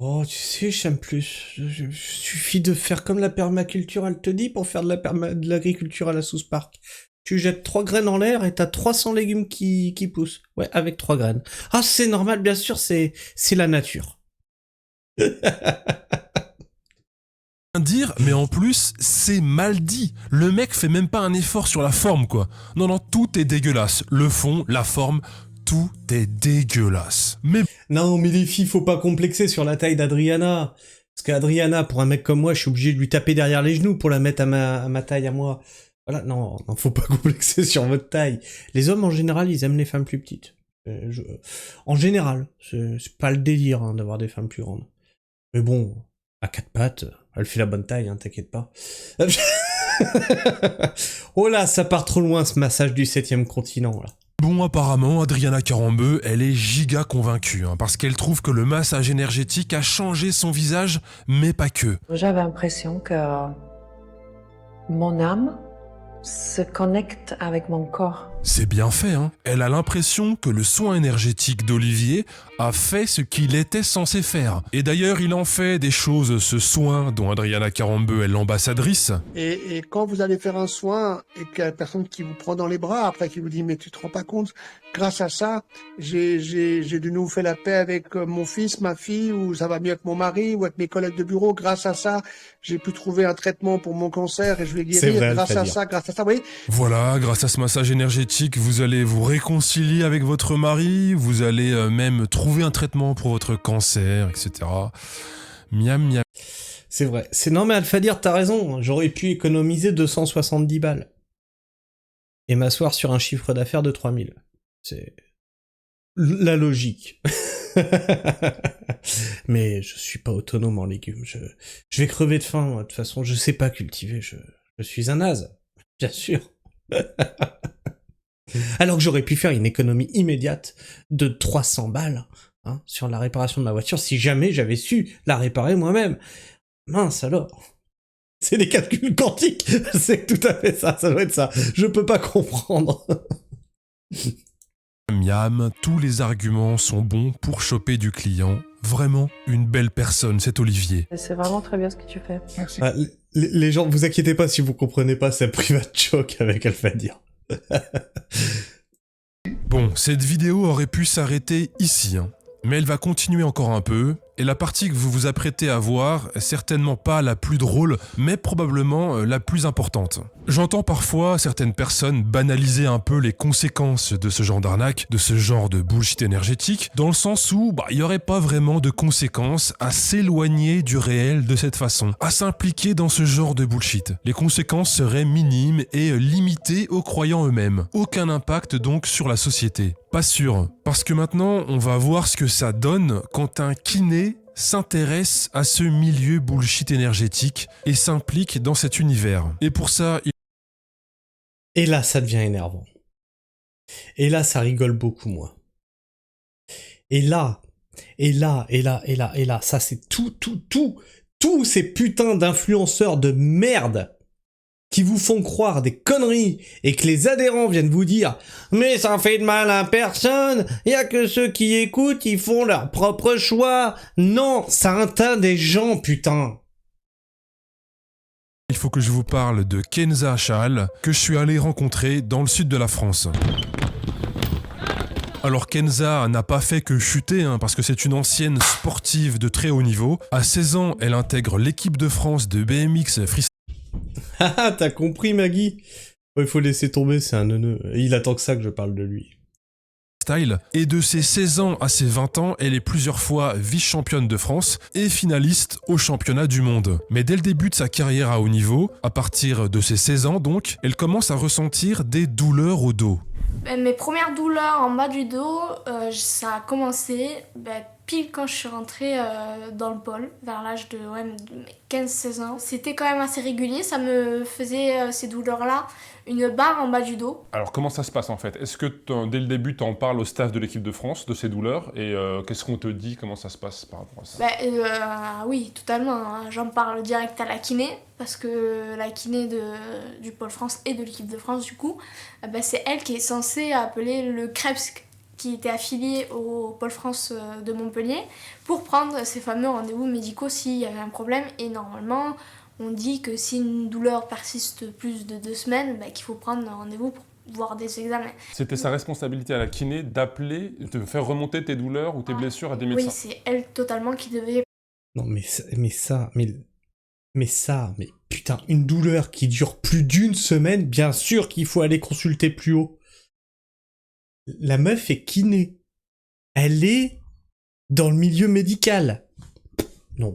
Oh, tu sais, j'aime plus. Suffit de faire comme la permaculture, elle te dit, pour faire de l'agriculture à la South Park. Tu jettes 3 graines en l'air et t'as 300 légumes qui poussent. Ouais, avec 3 graines. Ah, c'est normal, bien sûr, c'est la nature. Dire, mais en plus, c'est mal dit. Le mec fait même pas un effort sur la forme, quoi. Non, tout est dégueulasse. Le fond, la forme, tout est dégueulasse. Mais non, mais les filles, faut pas complexer sur la taille d'Adriana. Parce qu'Adriana, pour un mec comme moi, je suis obligé de lui taper derrière les genoux pour la mettre à ma taille à moi. Voilà, non, faut pas complexer sur votre taille. Les hommes, en général, ils aiment les femmes plus petites. En général, c'est pas le délire hein, d'avoir des femmes plus grandes. Mais bon, à 4 pattes, elle fait la bonne taille, hein, t'inquiète pas. Oh là, ça part trop loin ce massage du 7e continent, là. bon, apparemment, Adriana Carambeu, elle est giga convaincue, hein, parce qu'elle trouve que le massage énergétique a changé son visage, mais pas que. J'avais l'impression que mon âme se connecte avec mon corps. C'est bien fait, hein. Elle a l'impression que le soin énergétique d'Olivier a fait ce qu'il était censé faire. Et d'ailleurs, il en fait des choses, ce soin dont Adriana Carambeu est l'ambassadrice. Et quand vous allez faire un soin et qu'il y a la personne qui vous prend dans les bras, après qui vous dit mais tu te rends pas compte, grâce à ça, j'ai de nouveau fait la paix avec mon fils, ma fille, ou ça va mieux avec mon mari, ou avec mes collègues de bureau. Grâce à ça, j'ai pu trouver un traitement pour mon cancer et je vais guérir. Vrai, grâce à ça, vous voyez. Voilà, grâce à ce massage énergétique, vous allez vous réconcilier avec votre mari, vous allez même trouver un traitement pour votre cancer, etc. Miam, miam. C'est vrai. Non mais Alphadir, t'as raison. J'aurais pu économiser 270 balles. Et m'asseoir sur un chiffre d'affaires de 3000. C'est la logique. Mais je suis pas autonome en légumes. Je vais crever de faim, moi. De toute façon, je sais pas cultiver. Je suis un naze. Bien sûr. Alors que j'aurais pu faire une économie immédiate de 300 balles hein, sur la réparation de ma voiture si jamais j'avais su la réparer moi-même. Mince alors. C'est des calculs quantiques. C'est tout à fait ça, ça doit être ça. Je peux pas comprendre. Miam, tous les arguments sont bons pour choper du client. Vraiment une belle personne, cet Olivier. C'est vraiment très bien ce que tu fais. Merci. Ah, les gens, vous inquiétez pas si vous comprenez pas sa private joke avec Alphadir. Bon, cette vidéo aurait pu s'arrêter ici, hein. Mais elle va continuer encore un peu, et la partie que vous vous apprêtez à voir est certainement pas la plus drôle, mais probablement la plus importante. J'entends parfois certaines personnes banaliser un peu les conséquences de ce genre d'arnaque, de ce genre de bullshit énergétique, dans le sens où il n'y aurait pas vraiment de conséquences à s'éloigner du réel de cette façon, à s'impliquer dans ce genre de bullshit. Les conséquences seraient minimes et limitées aux croyants eux-mêmes. Aucun impact donc sur la société. Pas sûr, parce que maintenant on va voir ce que ça donne quand un kiné s'intéresse à ce milieu bullshit énergétique et s'implique dans cet univers. Et pour ça, Et là, ça devient énervant. Et là, ça rigole beaucoup moins. Et là, ça c'est tous ces putains d'influenceurs de merde qui vous font croire des conneries et que les adhérents viennent vous dire « Mais ça fait de mal à personne, y a que ceux qui écoutent, ils font leur propre choix. » Non, ça atteint des gens, putain. il faut que je vous parle de Kenza Chahal, que je suis allé rencontrer dans le sud de la France. Alors Kenza n'a pas fait que chuter, hein, parce que c'est une ancienne sportive de très haut niveau. À 16 ans, elle intègre l'équipe de France de BMX freestyle. Ah, t'as compris, Maggie? Il faut laisser tomber, c'est un neuneu. Il attend que ça que je parle de lui. Et de ses 16 ans à ses 20 ans, elle est plusieurs fois vice-championne de France et finaliste au championnat du monde. Mais dès le début de sa carrière à haut niveau, à partir de ses 16 ans donc, elle commence à ressentir des douleurs au dos. Mes premières douleurs en bas du dos, ça a commencé pile quand je suis rentrée dans le pôle, vers l'âge de 15-16 ans. C'était quand même assez régulier, ça me faisait ces douleurs-là, une barre en bas du dos. Alors comment ça se passe en fait? Est-ce que dès le début tu en parles au staff de l'équipe de France de ces douleurs et qu'est-ce qu'on te dit, comment ça se passe par rapport à ça? Oui, totalement, j'en parle direct à la kiné, parce que la kiné du pôle France et de l'équipe de France du coup, c'est elle qui est censée appeler le CREPS, qui était affilié au pôle France de Montpellier, pour prendre ces fameux rendez-vous médicaux s'il y avait un problème. Et normalement, on dit que si une douleur persiste plus de 2 semaines, qu'il faut prendre un rendez-vous pour voir des examens. C'était sa responsabilité à la kiné d'appeler, de faire remonter tes douleurs ou tes blessures à des médecins. Oui, c'est elle totalement qui devait... Non, mais putain, une douleur qui dure plus d'1 semaine, bien sûr qu'il faut aller consulter plus haut. La meuf est kiné. Elle est dans le milieu médical. Non.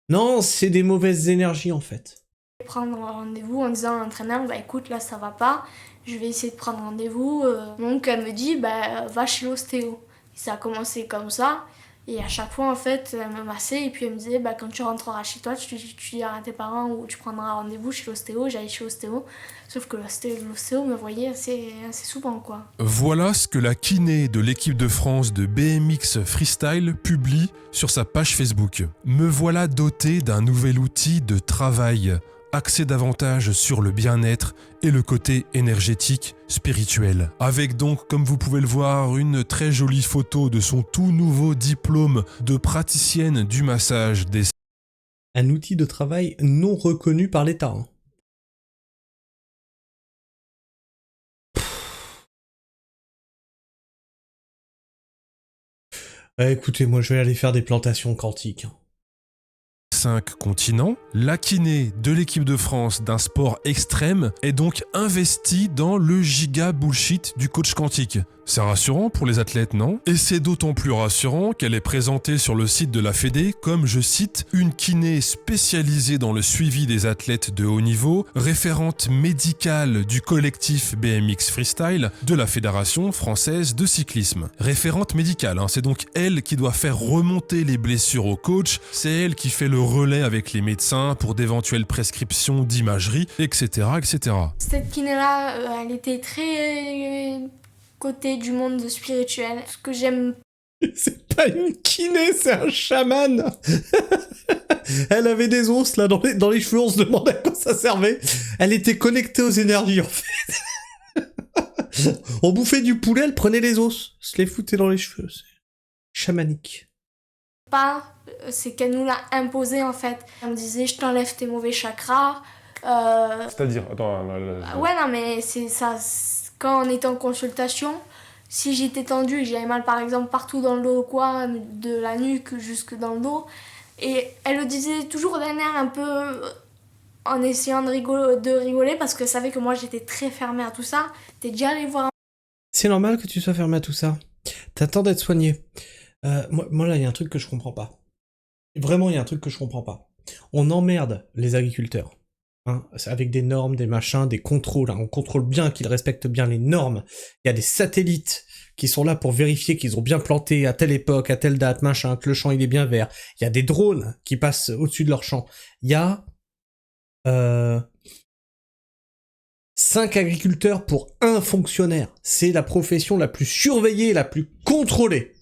Non, c'est des mauvaises énergies en fait. Prendre un rendez-vous en disant à l'entraîneur, écoute, là ça va pas, je vais essayer de prendre rendez-vous. Donc elle me dit, va chez l'ostéo. Ça a commencé comme ça. Et à chaque fois, en fait, elle me massait et puis elle me disait, quand tu rentreras chez toi, tu diras à tes parents ou tu prendras rendez-vous chez l'ostéo. J'allais chez l'ostéo, sauf que l'ostéo me voyait assez souvent, quoi. Voilà ce que la kiné de l'équipe de France de BMX Freestyle publie sur sa page Facebook. Me voilà doté d'un nouvel outil de travail, axé davantage sur le bien-être et le côté énergétique, spirituel. Avec donc, comme vous pouvez le voir, une très jolie photo de son tout nouveau diplôme de praticienne du massage des... Un outil de travail non reconnu par l'État. Écoutez, moi je vais aller faire des plantations quantiques. 5 continents, la kiné de l'équipe de France d'un sport extrême est donc investie dans le giga bullshit du coach quantique. C'est rassurant pour les athlètes, non? Et c'est d'autant plus rassurant qu'elle est présentée sur le site de la Fédé comme, je cite, une kiné spécialisée dans le suivi des athlètes de haut niveau, référente médicale du collectif BMX Freestyle de la Fédération française de cyclisme. Référente médicale, c'est donc elle qui doit faire remonter les blessures au coach, c'est elle qui fait le relais avec les médecins pour d'éventuelles prescriptions d'imagerie, etc., etc. Cette kiné-là, elle était très... côté du monde spirituel. Ce que j'aime... C'est pas une kiné, c'est un chaman. Elle avait des os là dans les cheveux, on se demandait à quoi ça servait. Elle était connectée aux énergies en fait. On bouffait du poulet, elle prenait les os, se les foutait dans les cheveux. C'est chamanique. C'est qu'elle nous l'a imposé en fait. Elle me disait, je t'enlève tes mauvais chakras. C'est-à-dire, attends... Ouais, non mais c'est ça... Quand on était en consultation, si j'étais tendue et que j'avais mal par exemple partout dans le dos, quoi, de la nuque jusque dans le dos, et elle le disait toujours d'un air un peu en essayant de rigoler parce qu'elle savait que moi j'étais très fermée à tout ça. T'es déjà allé voir... C'est normal que tu sois fermée à tout ça. T'attends d'être soigné. Moi là, il y a un truc que je comprends pas. Vraiment, il y a un truc que je comprends pas. On emmerde les agriculteurs. Avec des normes, des machins, des contrôles. On contrôle bien qu'ils respectent bien les normes. Il y a des satellites qui sont là pour vérifier qu'ils ont bien planté à telle époque, à telle date, machin, que le champ il est bien vert. Il y a des drones qui passent au-dessus de leur champ. Il y a 5 agriculteurs pour 1 fonctionnaire. C'est la profession la plus surveillée, la plus contrôlée.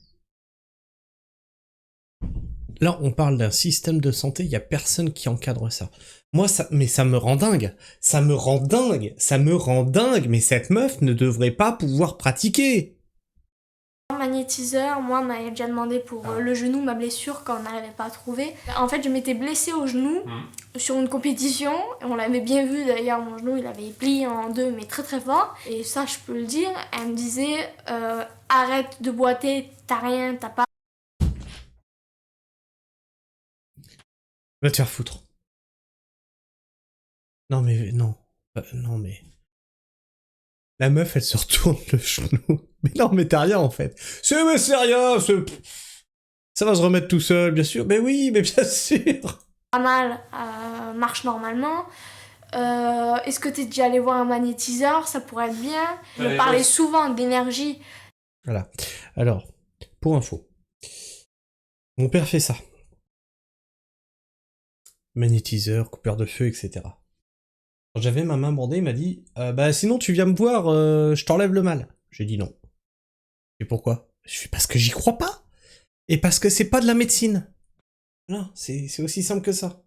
Là, on parle d'un système de santé, il y a personne qui encadre ça. Moi, ça me rend dingue. Ça me rend dingue, mais cette meuf ne devrait pas pouvoir pratiquer. Magnétiseur, moi, on m'avait déjà demandé pour le genou, ma blessure, quand on n'arrivait pas à trouver. En fait, je m'étais blessée au genou sur une compétition. On l'avait bien vu d'ailleurs, mon genou, il avait plié en 2, mais très très fort. Et ça, je peux le dire, elle me disait, arrête de boiter, t'as rien, t'as pas... Va te faire foutre. Non mais, non. Non mais... La meuf, elle se retourne le genou. Mais non, mais t'as rien en fait. C'est rien, ça va se remettre tout seul, bien sûr. Mais oui, mais bien sûr. Pas mal, marche normalement. Est-ce que t'es déjà allé voir un magnétiseur? Ça pourrait être bien. Je parlais souvent d'énergie. Voilà. Alors, pour info. Mon père fait ça. Magnétiseur, coupeur de feu, etc. Quand j'avais ma main bandée, il m'a dit sinon tu viens me voir, je t'enlève le mal. J'ai dit non. Et pourquoi? Je fais parce que j'y crois pas. Et parce que c'est pas de la médecine. Non, c'est aussi simple que ça.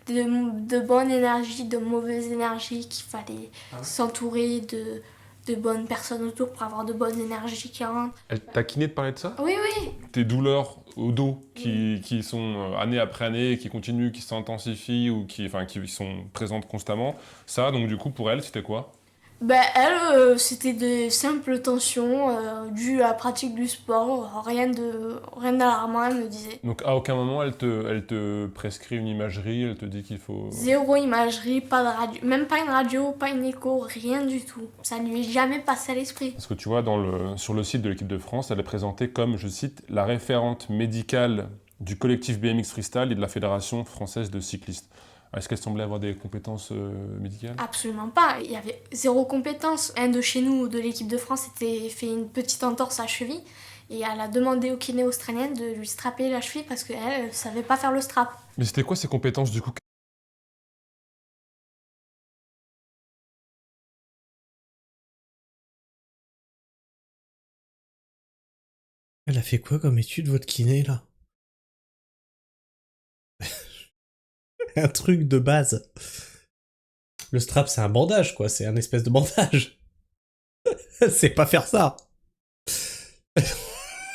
De bonne énergie, de mauvaise énergie, qu'il fallait s'entourer de de bonnes personnes autour pour avoir de bonnes énergies qui rentrent. Elle t'a kiné de parler de ça? Oui, oui. Tes douleurs au dos qui sont année après année, qui continuent, qui s'intensifient ou qui sont présentes constamment, ça, donc du coup, pour elle, c'était quoi? Elle, c'était des simples tensions dues à la pratique du sport, rien d'alarmant, elle me disait. Donc à aucun moment elle te prescrit une imagerie, elle te dit qu'il faut... Zéro imagerie, pas de radio, même pas une radio, pas une écho, rien du tout. Ça lui est jamais passé à l'esprit. Parce que tu vois, sur le site de l'équipe de France, elle est présentée comme, je cite, la référente médicale du collectif BMX Freestyle et de la Fédération française de cyclistes. Est-ce qu'elle semblait avoir des compétences médicales? Absolument pas, il y avait zéro compétence. Un de chez nous, de l'équipe de France, s'était fait une petite entorse à la cheville et elle a demandé au kiné australienne de lui strapper la cheville parce qu'elle savait pas faire le strap. Mais c'était quoi ses compétences du coup? Elle a fait quoi comme étude, votre kiné, là? Un truc de base. Le strap, c'est un bandage, quoi. C'est un espèce de bandage. C'est pas faire ça.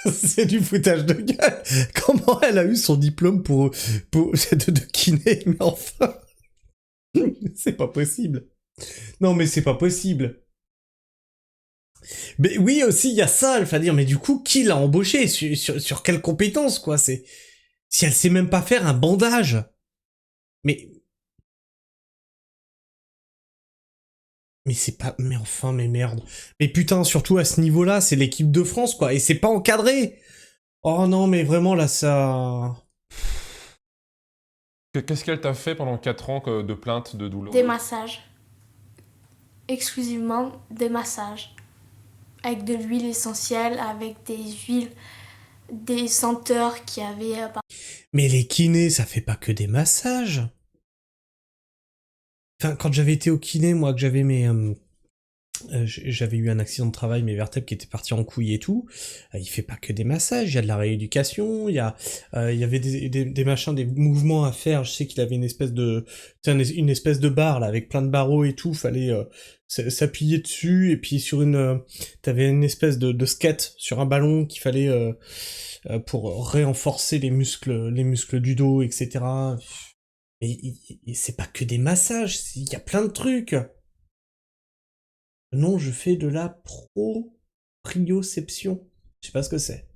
C'est du foutage de gueule. Comment elle a eu son diplôme pour de kiné? Mais enfin... C'est pas possible. Non, mais c'est pas possible. Mais oui, aussi, il y a ça, il faut dire, mais du coup, qui l'a embauché? Sur quelles compétences, quoi? Si elle sait même pas faire un bandage. Mais c'est pas... Mais enfin, mais merde. Mais putain, surtout à ce niveau-là, c'est l'équipe de France, quoi. Et c'est pas encadré. Oh non, mais vraiment, là, ça... Qu'est-ce qu'elle t'a fait pendant 4 ans de plaintes de douleur? Des massages. Exclusivement des massages. Avec de l'huile essentielle, avec des huiles, des senteurs qui avaient... Mais les kinés, ça fait pas que des massages. Enfin, quand j'avais été au kiné, moi, que j'avais j'avais eu un accident de travail, mes vertèbres qui étaient partis en couille et tout. Il fait pas que des massages, il y a de la rééducation, il y avait des machins, des mouvements à faire. Je sais qu'il avait une espèce de barre là avec plein de barreaux et tout. Fallait s'appuyer dessus et puis t'avais une espèce de skate sur un ballon qu'il fallait pour renforcer les muscles du dos, etc. Et c'est pas que des massages, il y a plein de trucs. Non, je fais de la proprioception. Je sais pas ce que c'est.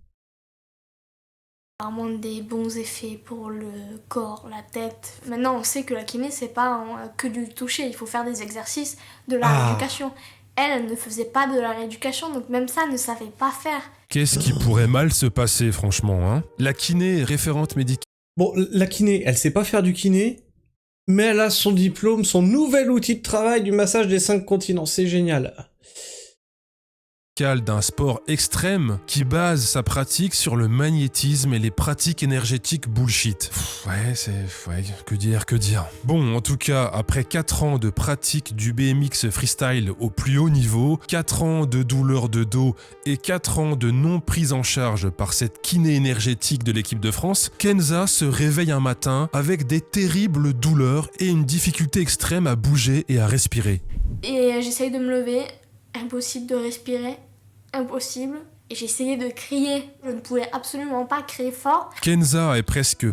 Vraiment des bons effets pour le corps, la tête. Maintenant, on sait que la kiné, c'est pas que du toucher. Il faut faire des exercices, de la rééducation. Elle ne faisait pas de la rééducation, donc même ça, elle ne savait pas faire. Qu'est-ce qui pourrait mal se passer, franchement, hein? La kiné est référente médicale. Bon, la kiné, elle sait pas faire du kiné, mais elle a son diplôme, son nouvel outil de travail du massage des 5 continents. C'est génial. D'un sport extrême qui base sa pratique sur le magnétisme et les pratiques énergétiques bullshit. Que dire. Bon, en tout cas, après 4 ans de pratique du BMX freestyle au plus haut niveau, 4 ans de douleurs de dos et 4 ans de non prise en charge par cette kiné énergétique de l'équipe de France, Kenza se réveille un matin avec des terribles douleurs et une difficulté extrême à bouger et à respirer. Et j'essaye de me lever, impossible de respirer. Impossible. Et j'essayais de crier. Je ne pouvais absolument pas crier fort. Kenza est presque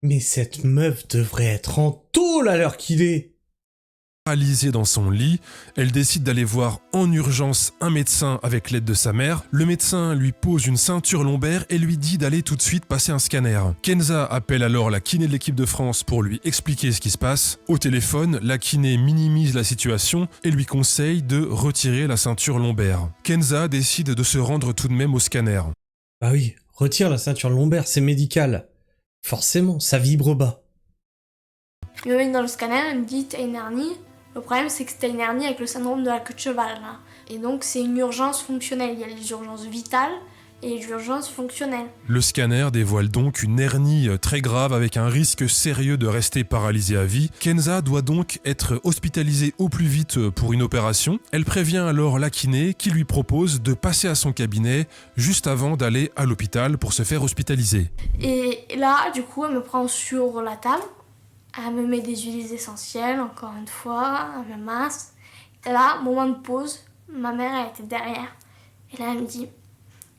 Mais cette meuf devrait être en tôle à l'heure qu'il est. Paralysée dans son lit, elle décide d'aller voir en urgence un médecin avec l'aide de sa mère. Le médecin lui pose une ceinture lombaire et lui dit d'aller tout de suite passer un scanner. Kenza appelle alors la kiné de l'équipe de France pour lui expliquer ce qui se passe. Au téléphone, la kiné minimise la situation et lui conseille de retirer la ceinture lombaire. Kenza décide de se rendre tout de même au scanner. Bah oui, retire la ceinture lombaire, c'est médical. Forcément, ça vibre bas. Je me mets dans le scanner, elle me dit t'as une hernie. Le problème, c'est que c'était une hernie avec le syndrome de la queue de cheval. Là. Et donc, c'est une urgence fonctionnelle. Il y a les urgences vitales et les urgences fonctionnelles. Le scanner dévoile donc une hernie très grave avec un risque sérieux de rester paralysée à vie. Kenza doit donc être hospitalisée au plus vite pour une opération. Elle prévient alors la kiné qui lui propose de passer à son cabinet juste avant d'aller à l'hôpital pour se faire hospitaliser. Et là, du coup, elle me prend sur la table. Elle me met des huiles essentielles, encore une fois, elle me masse. Et là, moment de pause, ma mère, elle était derrière. Et là, elle me dit,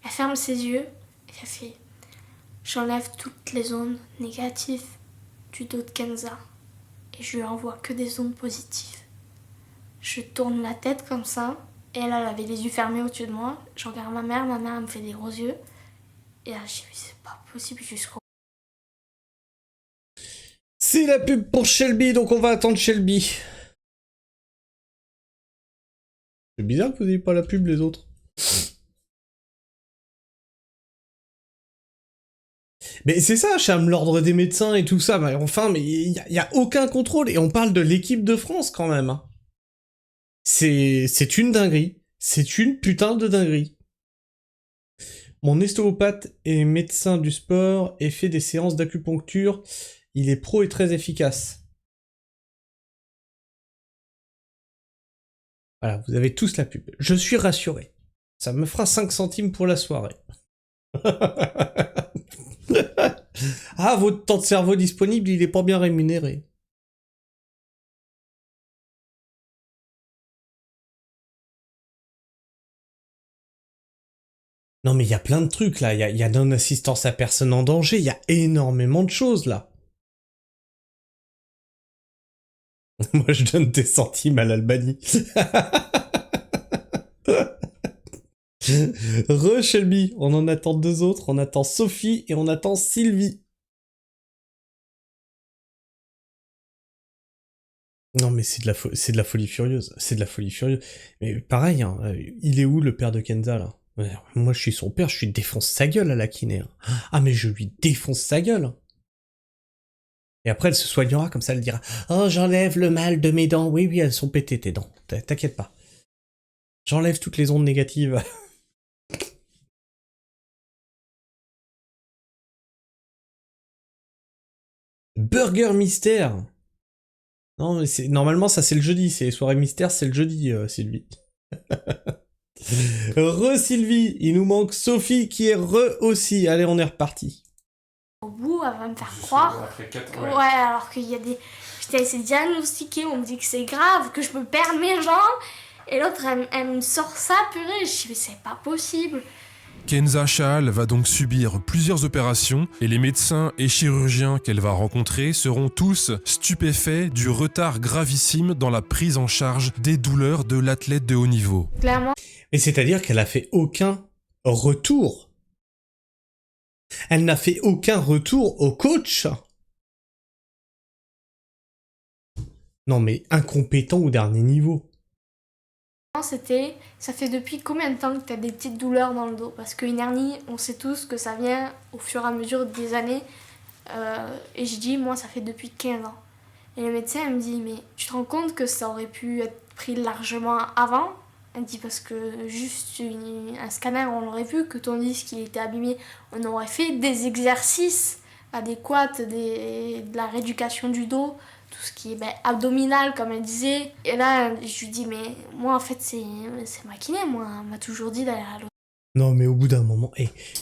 elle ferme ses yeux et elle fait, j'enlève toutes les ondes négatives du dos de Kenza et je lui envoie que des ondes positives. Je tourne la tête comme ça et elle avait les yeux fermés au-dessus de moi. Je regarde ma mère elle me fait des gros yeux. Et là, je dis, c'est pas possible jusqu'au... C'est la pub pour Shelby, donc on va attendre Shelby. C'est bizarre que vous n'ayez pas la pub, les autres. Mais c'est ça, Cham, l'ordre des médecins et tout ça. Mais enfin, mais il y a aucun contrôle. Et on parle de l'équipe de France, quand même. Hein. C'est une dinguerie. C'est une putain de dinguerie. Mon ostéopathe est médecin du sport et fait des séances d'acupuncture. Il est pro et très efficace. Voilà, vous avez tous la pub. Je suis rassuré. Ça me fera 5 centimes pour la soirée. Ah, votre temps de cerveau disponible, il est pas bien rémunéré. Non mais il y a plein de trucs là, il y a non-assistance à personne en danger, il y a énormément de choses là. Moi je donne des centimes à l'Albanie. Re Shelby, on en attend 2 autres, on attend Sophie et on attend Sylvie. Non mais c'est de la folie furieuse, c'est de la folie furieuse. Mais pareil, hein, il est où le père de Kenza là? Moi je suis son père, je lui défonce sa gueule à la kiné. Hein. Ah mais je lui défonce sa gueule. Et après elle se soignera comme ça, elle dira « Oh j'enlève le mal de mes dents, oui oui elles sont pétées tes dents, t'inquiète pas. J'enlève toutes les ondes négatives. » Burger Mystère. Non, mais normalement ça c'est le jeudi, c'est les soirées mystères, c'est le jeudi, Sylvie. Re Sylvie, il nous manque Sophie qui est re aussi. Allez, on est reparti. Au bout, elle va me faire croire. Ouais, alors qu'il y a des... J'étais assez diagnostiquée, on me dit que c'est grave, que je peux perdre mes jambes. Et l'autre, elle me sort ça, purée. Je dis, mais c'est pas possible. Kenza Chahal va donc subir plusieurs opérations et les médecins et chirurgiens qu'elle va rencontrer seront tous stupéfaits du retard gravissime dans la prise en charge des douleurs de l'athlète de haut niveau. Clairement. Et c'est-à-dire qu'elle a fait aucun retour. Elle n'a fait aucun retour au coach. Non mais incompétent au dernier niveau. C'était, ça fait depuis combien de temps que tu as des petites douleurs dans le dos? Parce qu'une hernie, on sait tous que ça vient au fur et à mesure des années. Et je dis, moi, ça fait depuis 15 ans. Et le médecin, elle me dit, mais tu te rends compte que ça aurait pu être pris largement avant? Elle me dit, parce que juste un scanner, on l'aurait vu, que ton disque, il était abîmé. On aurait fait des exercices adéquats, de la rééducation du dos, tout ce qui est abdominal, comme elle disait. Et là, je lui dis, mais moi, en fait, c'est ma kiné, moi. Elle m'a toujours dit d'aller à l'hôpital. Non, mais au bout d'un moment,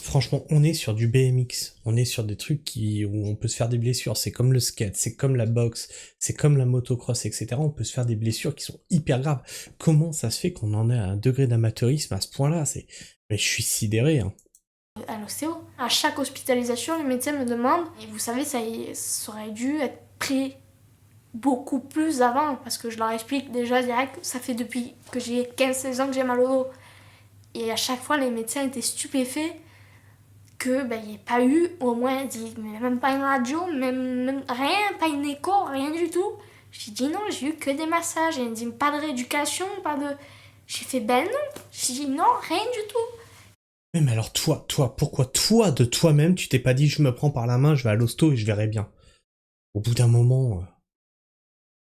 franchement, on est sur du BMX. On est sur des trucs où on peut se faire des blessures. C'est comme le skate, c'est comme la boxe, c'est comme la motocross, etc. On peut se faire des blessures qui sont hyper graves. Comment ça se fait qu'on en est à un degré d'amateurisme à ce point-là? Mais je suis sidéré, hein. À l'ostéo. À chaque hospitalisation, le médecin me demande, et vous savez, ça aurait dû être pris beaucoup plus avant, parce que je leur explique déjà direct, ça fait depuis que j'ai 15-16 ans que j'ai mal au dos. Et à chaque fois, les médecins étaient stupéfaits qu'il n'y ait pas eu, au moins, même pas une radio, même rien, pas une écho, rien du tout. J'ai dit non, j'ai eu que des massages. Et ils me disent pas de rééducation, pas de... J'ai fait non. J'ai dit non, rien du tout. Mais alors toi, pourquoi toi, de toi-même, tu t'es pas dit je me prends par la main, je vais à l'hosto et je verrai bien? Au bout d'un moment,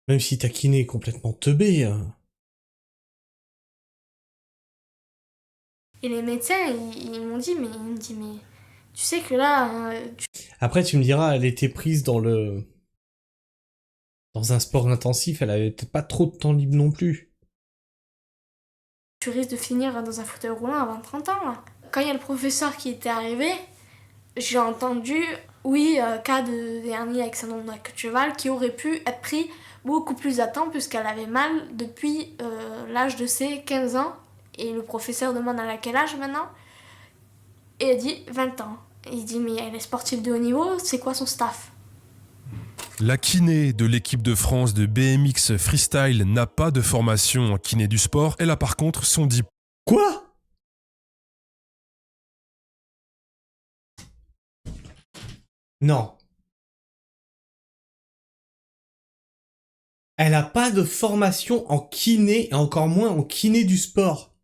même si ta kiné est complètement teubée... Et les médecins, ils m'ont dit, mais tu sais que là... Après, tu me diras, elle était prise dans un sport intensif, elle avait peut-être pas trop de temps libre non plus. Tu risques de finir dans un fauteuil roulant avant 30 ans, là. Quand il y a le professeur qui était arrivé, j'ai entendu Oui, cas de hernie avec syndrome de la queue de cheval qui aurait pu être pris beaucoup plus à temps puisqu'elle avait mal depuis l'âge de ses 15 ans. Et le professeur demande à quel âge maintenant? Et elle dit 20 ans. Et il dit mais elle est sportive de haut niveau, c'est quoi son staff? La kiné de l'équipe de France de BMX Freestyle n'a pas de formation en kiné du sport, elle a par contre son diplôme. Quoi? Non. Elle a pas de formation en kiné, et encore moins en kiné du sport.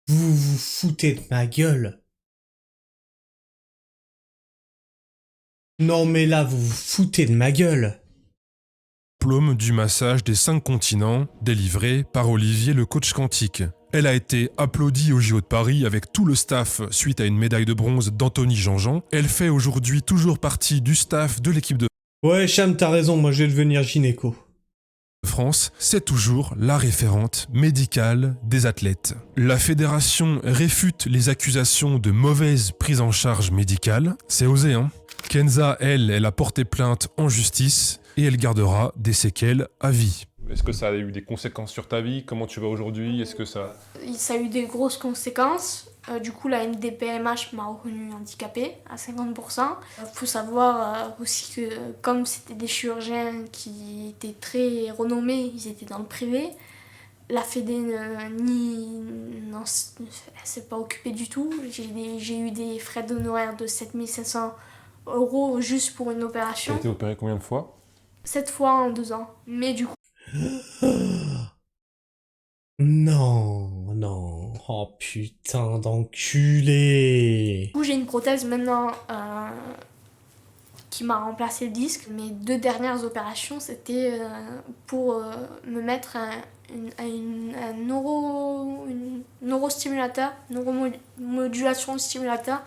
Vous vous foutez de ma gueule. Non mais là, vous vous foutez de ma gueule. Diplôme du massage des 5 continents, délivré par Olivier le coach quantique. Elle a été applaudie au JO de Paris avec tout le staff suite à une médaille de bronze d'Anthony Jean-Jean. Elle fait aujourd'hui toujours partie du staff de l'équipe de Ouais, Cham, t'as raison, moi je vais devenir gynéco. France, c'est toujours la référente médicale des athlètes. La fédération réfute les accusations de mauvaise prise en charge médicale. C'est osé, hein? Kenza, elle a porté plainte en justice et elle gardera des séquelles à vie. Est-ce que ça a eu des conséquences sur ta vie? Comment tu vas aujourd'hui? Est-ce que ça... Ça a eu des grosses conséquences. Du coup, la NDPMH m'a reconnue handicapée à 50%. Faut savoir aussi que comme c'était des chirurgiens qui étaient très renommés, ils étaient dans le privé, la Fédé elle s'est pas occupée du tout. J'ai eu des frais d'honoraires de 7 500 € juste pour une opération. Tu as été opérée combien de fois? 7 fois en 2 ans. Mais du coup... Non, non. Oh putain d'enculé. Du coup, j'ai une prothèse maintenant qui m'a remplacé le disque. Mes 2 dernières opérations, c'était pour me mettre un neurostimulateur, neuromodulation stimulateur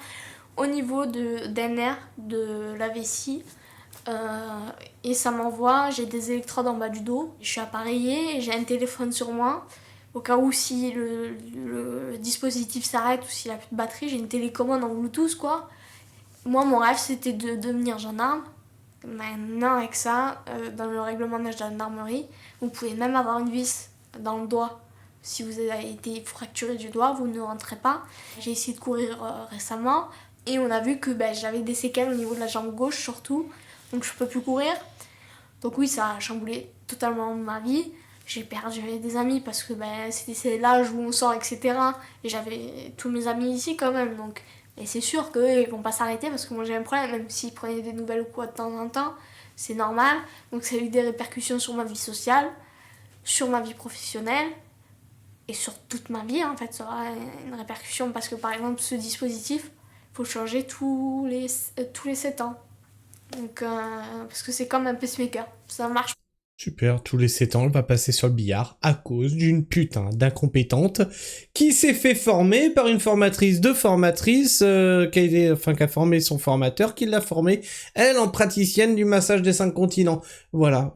au niveau d'un nerf de la vessie. Et ça m'envoie, j'ai des électrodes en bas du dos, je suis appareillée et j'ai un téléphone sur moi. Au cas où si le dispositif s'arrête ou s'il n'a plus de batterie, j'ai une télécommande en Bluetooth quoi. Moi mon rêve c'était de devenir gendarme. Maintenant avec ça, dans le règlement de la gendarmerie, vous pouvez même avoir une vis dans le doigt. Si vous avez été fracturé du doigt, vous ne rentrez pas. J'ai essayé de courir récemment et on a vu que j'avais des séquelles au niveau de la jambe gauche surtout. Donc je peux plus courir. Donc oui, ça a chamboulé totalement ma vie. J'ai perdu des amis parce que c'est l'âge où on sort, etc. Et j'avais tous mes amis ici quand même. Donc, et c'est sûr qu'eux, ils vont pas s'arrêter parce que moi j'ai un problème. Même s'ils prenaient des nouvelles ou quoi de temps en temps, c'est normal. Donc ça a eu des répercussions sur ma vie sociale, sur ma vie professionnelle et sur toute ma vie en fait. Ça aura une répercussion parce que par exemple ce dispositif, il faut le changer tous les 7 ans. Donc, parce que c'est comme un pacemaker, ça marche. Super, tous les 7 ans, elle va passer sur le billard à cause d'une putain d'incompétente qui s'est fait former par une formatrice de formatrice qui a formé son formateur, qui l'a formée, elle, en praticienne du massage des 5 continents. Voilà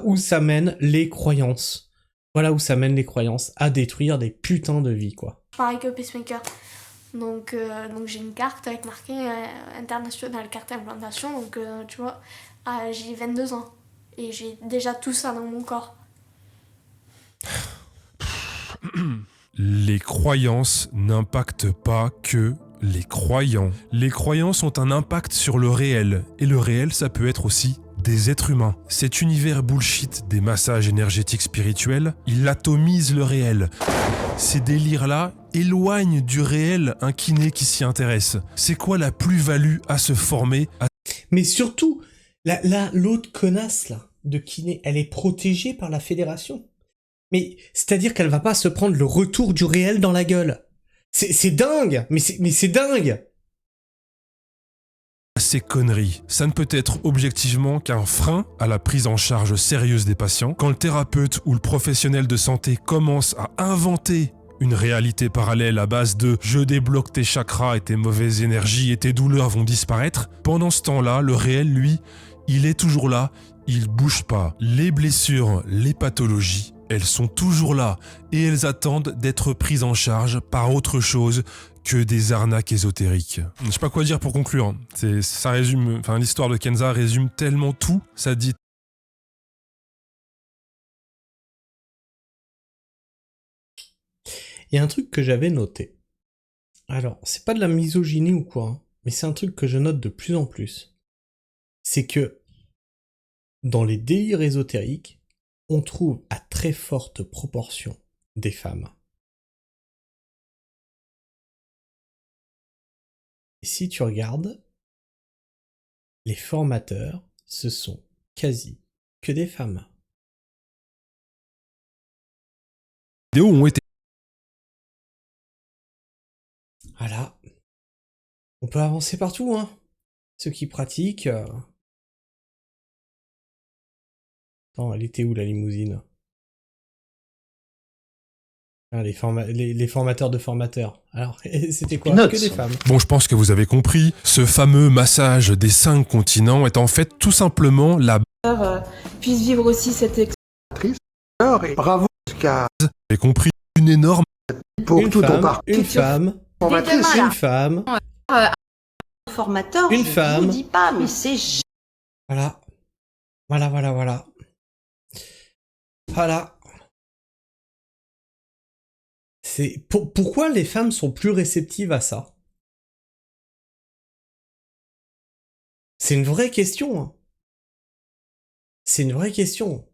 où ça mène les croyances. Voilà où ça mène les croyances, à détruire des putains de vies, quoi. Pareil que pacemaker. Donc j'ai une carte avec marqué international carte implantation, donc tu vois, j'ai 22 ans et j'ai déjà tout ça dans mon corps. Les croyances n'impactent pas que les croyants. Les croyances ont un impact sur le réel, et le réel ça peut être aussi des êtres humains. Cet univers bullshit des massages énergétiques spirituels, il atomise le réel. Ces délires-là éloignent du réel un kiné qui s'y intéresse. C'est quoi la plus-value à se former Mais surtout, l'autre connasse là, de kiné, elle est protégée par la fédération. Mais c'est-à-dire qu'elle va pas se prendre le retour du réel dans la gueule. C'est dingue, mais c'est dingue. Ces conneries, ça ne peut être objectivement qu'un frein à la prise en charge sérieuse des patients. Quand le thérapeute ou le professionnel de santé commence à inventer une réalité parallèle à base de « je débloque tes chakras et tes mauvaises énergies et tes douleurs vont disparaître », pendant ce temps-là, le réel, lui, il est toujours là, il bouge pas. Les blessures, les pathologies, elles sont toujours là et elles attendent d'être prises en charge par autre chose que des arnaques ésotériques. Je sais pas quoi dire pour conclure. Hein. Ça résume, enfin l'histoire de Kenza résume tellement tout. Ça dit. Il y a un truc que j'avais noté. Alors, c'est pas de la misogynie ou quoi, hein, mais c'est un truc que je note de plus en plus. C'est que dans les délires ésotériques, on trouve à très forte proportion des femmes. Et si tu regardes, les formateurs, ce sont quasi que des femmes. Les vidéos ont été. Voilà. On peut avancer partout, hein. Ceux qui pratiquent... Attends, elle était où la limousine? Ah, les formateurs de formateurs. Alors, c'était quoi? Que des femmes. Bon, je pense que vous avez compris. Ce fameux massage des 5 continents est en fait tout simplement la... Puisse vivre aussi cette expérience. Et bravo, Oscar. Vous avez compris, une énorme... Pour une tout ton femme, parcours. une femme, une femme, Formateur, une je femme. vous dis pas, mais c'est... Voilà. Voilà. Voilà. C'est pourquoi les femmes sont plus réceptives à ça? C'est une vraie question. Hein. C'est une vraie question.